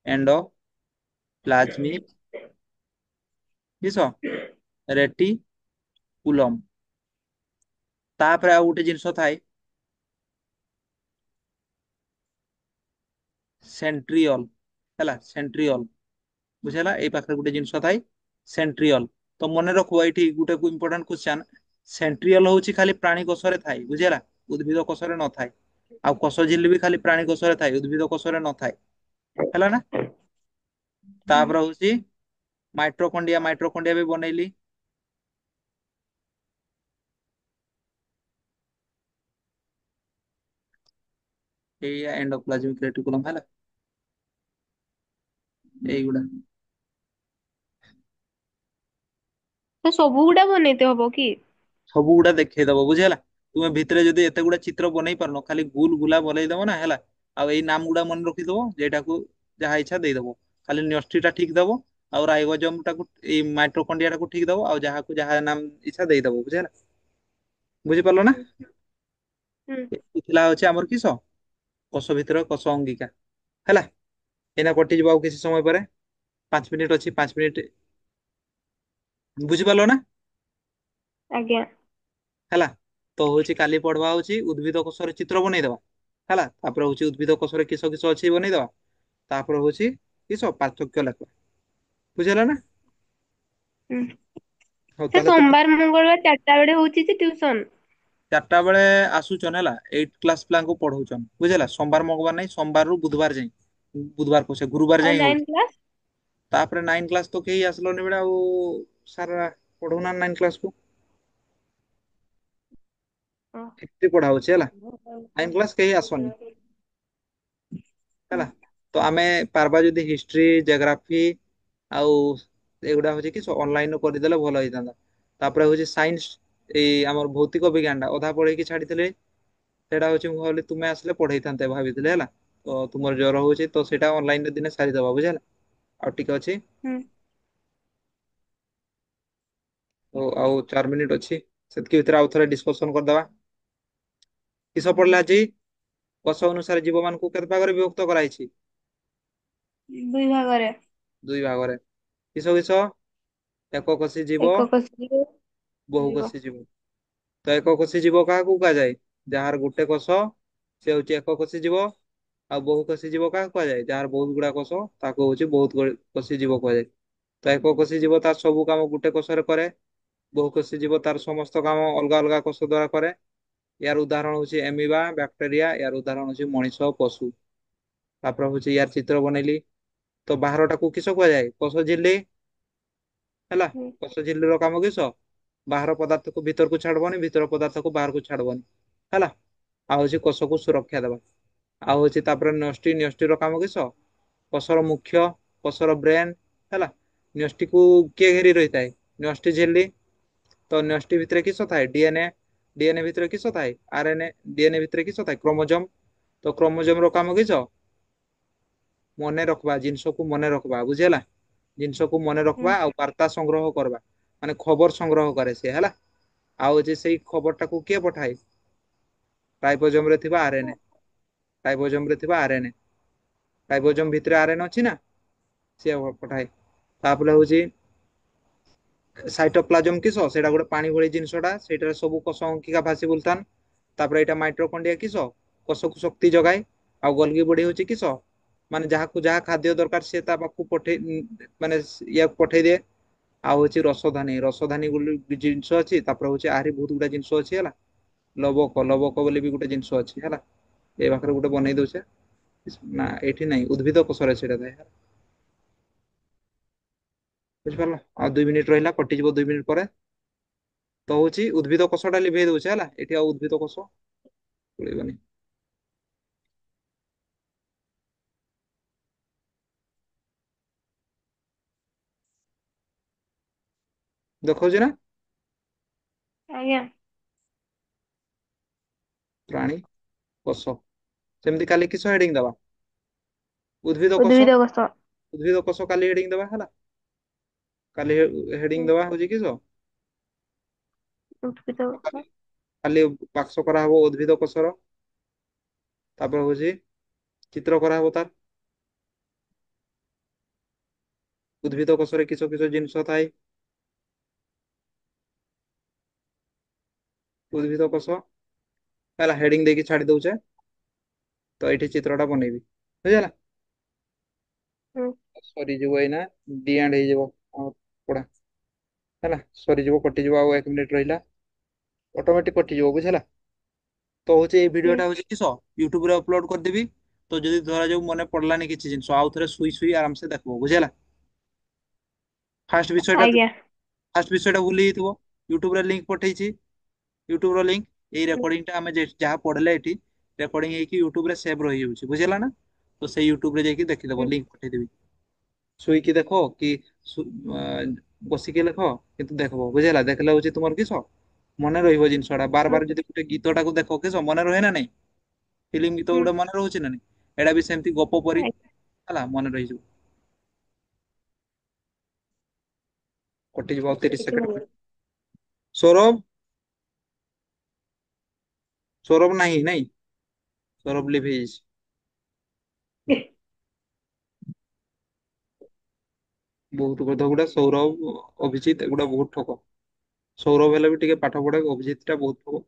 ଏଣ୍ଡୋ ପ୍ଲାଜମିକ କିସ ରେଟିକୁଲମ। ତାପରେ ଆଉ ଗୋଟେ ଜିନିଷ ଥାଏ ସେଣ୍ଟ୍ରିଅଲ ହେଲା ସେଣ୍ଟ୍ରିଅଲ ବୁଝିହେଲା। ଏଇ ପାଖରେ ଗୋଟେ ଜିନିଷ ଥାଏ ସେଣ୍ଟ୍ରିଅଲ। ତ ମନେ ରଖିବ ଏଇଠି ଗୋଟେ ଇମ୍ପୋର୍ଟାଣ୍ଟ କ୍ୱେଶ୍ଚନ ସେଣ୍ଟ୍ରିଅଲ ହଉଛି ଖାଲି ପ୍ରାଣୀ କୋଷରେ ଥାଏ ବୁଝିହେଲା ଉଦ୍ଭିଦ କୋଷରେ ନଥାଏ। ଆଉ କୋଷ ଝିଲ୍ଲି ବି ଖାଲି ପ୍ରାଣୀ କୋଷରେ ଥାଏ ଉଦ୍ଭିଦ କୋଷରେ ନଥାଏ ହେଲା ନା। ତାପରେ ହଉଛି ମାଇଟ୍ରୋକଣ୍ଡିଆ ମାଇଟ୍ରୋକଣ୍ଡିଆ ବି ବନେଇଲି। ଏଇଆ ଏଣ୍ଡୋପ୍ଲାଜମିକ ରେଟିକୁଲମ ହେଲା ଏଇଗୁଡା। ତ ସବୁ ଗୁଡା ବନେଇତେ ହବ କି? ସବୁ ଗୁଡା ଦେଖେଇଦବ ବୁଝିହେଲା। ତୁମେ ଭିତରେ ଯଦି ଏତେ ଗୁଡା ଚିତ୍ର ବନେଇ ପାରୁନ ଖାଲି ଗୁଲ ଗୁଲା ବନେଇଦବ ନା ହେଲା। ଆଉ ଏଇ ନାମ ଗୁଡା ମନେ ରଖିଦବ ଯେଟାକୁ ଯାହା ଇଚ୍ଛା ଦେଇଦବ ଖାଲି ନ୍ୟଷ୍ଟି ଟା ଠିକ ଦବ। ଆଉ ରାଇବୋଜୋମ ଟାକୁ ଏଇ ମାଇଟ୍ରୋକଣ୍ଡିଆ ଟାକୁ ଠିକ ଦବ ଆଉ ଯାହାକୁ ଯାହା ନାମ ଇଚ୍ଛା ଦେଇଦବ ବୁଝିହେଲା। ବୁଝିପାରିଲ ନା। ହୁଁ ହୁଁ ଥିଲା ହଉଛି ଆମର କିସ କୋଷ ଭିତରେ କୋଷ ଅଙ୍ଗିକା ହେଲା। ଏଇନା କଟିଯିବ ଆଉ କିଛି ସମୟ ପରେ 5 ମିନିଟ ଅଛି 5 ମିନିଟ ବୁଝିପାରିଲ ନା। ଆଜ୍ଞା। ହେଲା ତ ହଉଛି କାଲି ପଢବା ହଉଛି ଉଦ୍ଭିଦ କୋଷରେ ଚିତ୍ର ବନେଇଦବା ହେଲା। ତାପରେ ହଉଛି ଉଦ୍ଭିଦ କୋଷରେ କିସ କିସ ଅଛି ବନେଇଦବା। ତାପରେ ହଉଛି କିସ ପାର୍ଥକ୍ୟ ଲେଖ ବୁଝିହେଲା ନା। ହୁଁ ହଉ ସେ ତାହେଲେ ତ ସୋମବାର ମଙ୍ଗଳବାର 4ଟା ବେଳେ ହଉଛି ଯେ ଟିଉସନ। 4ଟା ବେଳେ ଆସୁଛନ୍ ହେଲା 8th କ୍ଲାସ ପିଲାଙ୍କୁ ପଢଉଛନ୍ ବୁଝିହେଲା ସୋମବାର ମଙ୍ଗଳବାର ନାଇଁ ସୋମବାରରୁ ବୁଧବାର ଯାଏ। ବୁଧବାର କହୁଛି ଗୁରୁବାର ଆଉ ଯାଇ 9 ହଉଛି। କ୍ଲାସ। ତାପରେ 9th କ୍ଲାସ ତ କେହି ଆସିଲନି ବେଳେ ଆଉ ସାର ପଢଉନାହାନ୍ତି 9th କ୍ଲାସକୁ। ଏମିତି ପଢା ହଉଛି ହେଲା 9th କ୍ଲାସ କେହି ଆସନି। ହେଲା ତ ଆମେ ପାରବା ଯଦି ହିଷ୍ଟ୍ରି ଜୋଗ୍ରାଫି ଆଉ ଏଇଗୁଡା ହଉଛି କି ଅନଲାଇନ କରିଦେଲେ ଭଲ ହେଇଥାନ୍ତା। ତାପରେ ହଉଛି ସାଇନ୍ସ ଏଇ ଆମର ଭୌତିକ ବିଜ୍ଞାନ ଟା ଅଧା ପଢେଇକି ଛାଡିଥିଲେ ସେଇଟା ହଉଛି ମୁଁ ଭାବିଲି ତୁମେ ଆସିଲେ ପଢେଇଥାନ୍ତେ ଭାବିଥିଲି ହେଲା। ତ ତୁମର ଜ୍ୱର ହଉଛି ତ ସେଇଟା ଅନଲାଇନରେ ଦିନେ ସାରିଦବା ବୁଝିହେଲା। ଆଉ ଟିକେ ଅଛି। ହୁଁ ତ ଆଉ 4 ମିନିଟ ଅଛି। ସେତିକି ଭିତରେ ଆଉ ଥରେ ଡିସ୍କସନ କରିଦବା। କିସ ପଡିଲା ଆଜି? କୋଷ ଅନୁସାରେ ଜୀବମାନଙ୍କୁ କେତେ ଭାଗରେ ବିଭକ୍ତ କରାଯାଇଛି? 2 ଭାଗରେ। 2 ଭାଗରେ। କିସ କିସ? ଏକକୋଷୀ ଜୀବ, ଏକକୋଷୀ ଜୀବ। ବହୁକୋଷୀ ଜୀବ। ତ ଏକକୋଷୀ ଜୀବ କାହାକୁ କୁହାଯାଏ? ଯାହାର ଗୋଟେ କୋଷ ସେ ହଉଛି ଏକକୋଷୀ ଜୀବ। ଆଉ ବହୁକୋଷୀ ଜୀବ କାହାକୁ କୁହାଯାଏ? ଯାହାର ବହୁତ ଗୁଡା କୋଷ ତାକୁ ହଉଛି ବହୁତ କୋଷୀ ଜୀବ କୁହାଯାଏ। ତ ଏକକୋଷୀ ଜୀବ ତାର ସବୁ କାମ ଗୋଟେ କୋଷରେ କରେ। ବହୁକୋଷୀ ଜୀବ ତାର ସମସ୍ତ କାମ ଅଲଗା ଅଲଗା କୋଷ ଦ୍ୱାରା କରେ। ୟାର ଉଦାହରଣ ହଉଛି ଏମିବା, ବ୍ୟାକ୍ଟେରିଆ। ୟାର ଉଦାହରଣ ହଉଛି ମଣିଷ, ପଶୁ। ତାପରେ ହଉଛି ୟାର ଚିତ୍ର ବନେଇଲି। ତ ବାହାରଟାକୁ କିସ କୁହାଯାଏ? କୋଷ ଝିଲ୍ଲି। ହେଲା। ହୁଁ କୋଷ ଝିଲ୍ଲିର କାମ କିସ? ବାହାର ପଦାର୍ଥକୁ ଭିତରକୁ ଛାଡିବନି, ଭିତର ପଦାର୍ଥକୁ ବାହାରକୁ ଛାଡିବନି। ହେଲା। ଆଉ ହଉଛି କୋଷକୁ ସୁରକ୍ଷା ଦେବା। ଆଉ ହଉଛି ତାପରେ ନ୍ୟଷ୍ଟି। ନ୍ୟଷ୍ଟିର କାମ କିସ? କୋଷର ମୁଖ୍ୟ, କୋଷର ବ୍ରେନ। ହେଲା। ନ୍ୟଷ୍ଟିକୁ କିଏ ଘେରି ରହିଥାଏ? ନ୍ୟଷ୍ଟି ଝିଲ୍ଲି। ତ ନ୍ୟଷ୍ଟି ଭିତରେ କିସ ଥାଏ? ଡିଏନଏ। ଡିଏନଏ ଭିତରେ କିସ ଥାଏ? ଆରଏନଏ। ଡିଏନଏ ଭିତରେ କିସ ଥାଏ? କ୍ରୋମୋଜୋମ। ତ କ୍ରୋମୋଜୋମ ର କାମ କିସ? ମନେ ରଖବା, ଜିନିଷକୁ ମନେ ରଖବା ବୁଝିହେଲା। ଜିନିଷକୁ ମନେ ହୁଁ ରଖବା ଆଉ ବାର୍ତ୍ତା ସଂଗ୍ରହ କରିବା। ମାନେ ଖବର ସଂଗ୍ରହ କରେ ସିଏ ହେଲା। ଆଉ ଯେ ସେଇ ଖବର ଟାକୁ କିଏ ପଠାଏ? ରାଇବୋଜୋମ ରେ ଥିବା ଆରଏନଏ। ରାଇବୋଜୋମ ରେ ଥିବା ଆରଏନଏ। ରାଇବୋଜୋମ ଭିତରେ ଆରଏନଏ ଅଛି ନା? ସିଏ ପଠାଏ। ତାପରେ ହଉଛି ସାଇଟୋପ୍ଲାଜମ କିସ? ସେଇଟା ଗୋଟେ ପାଣି ଭଳି ଜିନିଷଟା। ସେଇଟାରେ ସବୁ କୋଷ ଅଙ୍କିକା ଭାସି ବୁଲୁଥାନ୍। ତାପରେ ଏଇଟା ମାଇଟ୍ରୋକଣ୍ଡିଆ କିସ? କୋଷକୁ ଶକ୍ତି ଯୋଗାଏ। ଆଉ ଗଲଗି ବଡି ହଉଛି କିସ? ମାନେ ଯାହାକୁ ଯାହା ଖାଦ୍ୟ ଦରକାର ସିଏ ତା ପାଖକୁ ପଠେଇ ମାନେ ଇଆକୁ ପଠେଇ ଦିଏ। ଆଉ ହଉଛି ରସଧାନୀ। ରସଧାନୀ ବୋଲି ଜିନିଷ ଅଛି। ତାପରେ ହଉଛି ଆହୁରି ବହୁତ ଗୁଡା ଜିନିଷ ଅଛି ହେଲା। ଲବକ। ଲବକ ବୋଲି ବି ଗୋଟେ ଜିନିଷ ଅଛି ହେଲା। ଏଇ ପାଖରେ ଗୋଟେ ବନେଇ ଦଉଛେ। ନା ଏଇଠି ନାଇଁ, ଉଦ୍ଭିଦ କୋଷରେ ସେଇଟା ଥାଏ। ବୁଝିପାରିଲ? ଆଉ 2 ମିନିଟ ରହିଲା, କଟିଯିବ 2 ମିନିଟ ପରେ। ତ ହଉଛି ଉଦ୍ଭିଦ କୋଷଟା ଲିଭେଇ ଦଉଛେ ହେଲା। ଏଠି ଆଉ ଉଦ୍ଭିଦ କୋଷ ମିଳିବନି। ଦେଖଉଛି ନା? ଆଜ୍ଞା। ପ୍ରାଣୀ କୋଷ। ସେମିତି କାଲି କିସ ହେଡିଙ୍ଗ ଦବା? ଉଦ୍ଭିଦ କୋଷ। ଉଦ୍ଭିଦ କୋଷ କାଲି ହେଡିଙ୍ଗ ଦବା ହେଲା। କାଲି ହେଡିଙ୍ଗ ଦବା ହଉଛି କିସ? ଉଦ୍ଭିଦ କାଲି କୋଷ। କାଲି ବାକ୍ସ କରାହବ ଉଦ୍ଭିଦ କୋଷର। ତାପରେ ହଉଛି ଚିତ୍ର କରାହବ ତାର। ଉଦ୍ଭିଦ କୋଷରେ କିସ କିସ ଜିନିଷ ଥାଏ? ଉଦ୍ଭିଦ କୋଷ ହେଲା ହେଡିଙ୍ଗ ଦେଇକି ଛାଡି ଦଉଛେ। ତ ଏଇଠି ଚିତ୍ରଟା ବନେଇବି ବୁଝିହେଲା। ହୁଁ ସରିଯିବ ଏଇନା। ଡି ଏଣ୍ଡ ହେଇଯିବ ଆମ ପଢା। ହେଲା ସରିଯିବ, କଟିଯିବ ଆଉ 1 ମିନିଟ ରହିଲା। ଅଟୋମେଟିକ କଟିଯିବ ବୁଝିହେଲା। ତ ହଉଛି ଏଇ ହୁଁ ଭିଡିଓଟା ହଉଛି କିସ ୟୁଟ୍ୟୁବରେ ଅପଲୋଡ କରିଦେବି। ତ ଯଦି ଧରାଯାଉ ମନେ ପଡିଲାନି କିଛି ଜିନିଷ ଆଉ ଥରେ ଶୁଇ ଶୁଇ ଆରାମସେ ଦେଖିବ ବୁଝିହେଲା। ଫାଷ୍ଟ ବିଷୟଟା ଆଜ୍ଞା। ଫାଷ୍ଟ ବିଷୟଟା ଭୁଲି ଯାଇଥିବ। ୟୁଟ୍ୟୁବରେ ଲିଙ୍କ ପଠେଇଛି। ୟୁଟ୍ୟୁବର ଲିଙ୍କ। ଏଇ ରେକର୍ଡିଂଟା ଆମେ ଯାହା ପଢିଲେ ଏଠି ରେକର୍ଡିଂ ହେଇକି ୟୁଟ୍ୟୁବରେ ସେଭ୍ ରହିଯାଉଛି ବୁଝିହେଲା ନା। ତ ସେଇ ୟୁଟ୍ୟୁବରେ ଯାଇକି ଦେଖିଦବ, ହୁଁ ଲିଙ୍କ ପଠେଇଦେବି। ଶୋଇକି ଦେଖ କି ବସିକି ଲେଖ କିନ୍ତୁ ଦେଖିବ ବୁଝିହେଲା। ଦେଖିଲେ ହଉଛି ତୁମର କିସ ମନେ ରହିବ ଜିନିଷଟା। ବାର ହୁଁ ବାର ଯଦି ଗୋଟେ ଗୀତଟାକୁ ଦେଖ କିସ ମନେ ରହେ ନା ନାଇଁ? ଫିଲ୍ମ ଗୀତ ହୁଁ ଗୁଡା ମନେ ରହୁଛି ନା ନାଇଁ? ଏଇଟା ବି ସେମିତି ଗପ ପରି ଆଜ୍ଞା। ହେଲା ମନେ ରହିଯିବ। କଟିଯିବ ଆଉ 30 ସେକେଣ୍ଡ ପରେ। ସୌରଭ ସୌରଭ ନାହିଁ ନାଇଁ? ସୌରଭ ଲିଭେଇ ଯାଇଛି। ବହୁତ କଥା ଗୁଡା ସୌରଭ, ଅଭିଜିତ ଏଗୁଡା ବହୁତ ଠକ। ସୌରଭ ହେଲେ ବି ଟିକେ ପାଠ ପଢେ, ଅଭିଜିତ ଟା ବହୁତ ଠକ।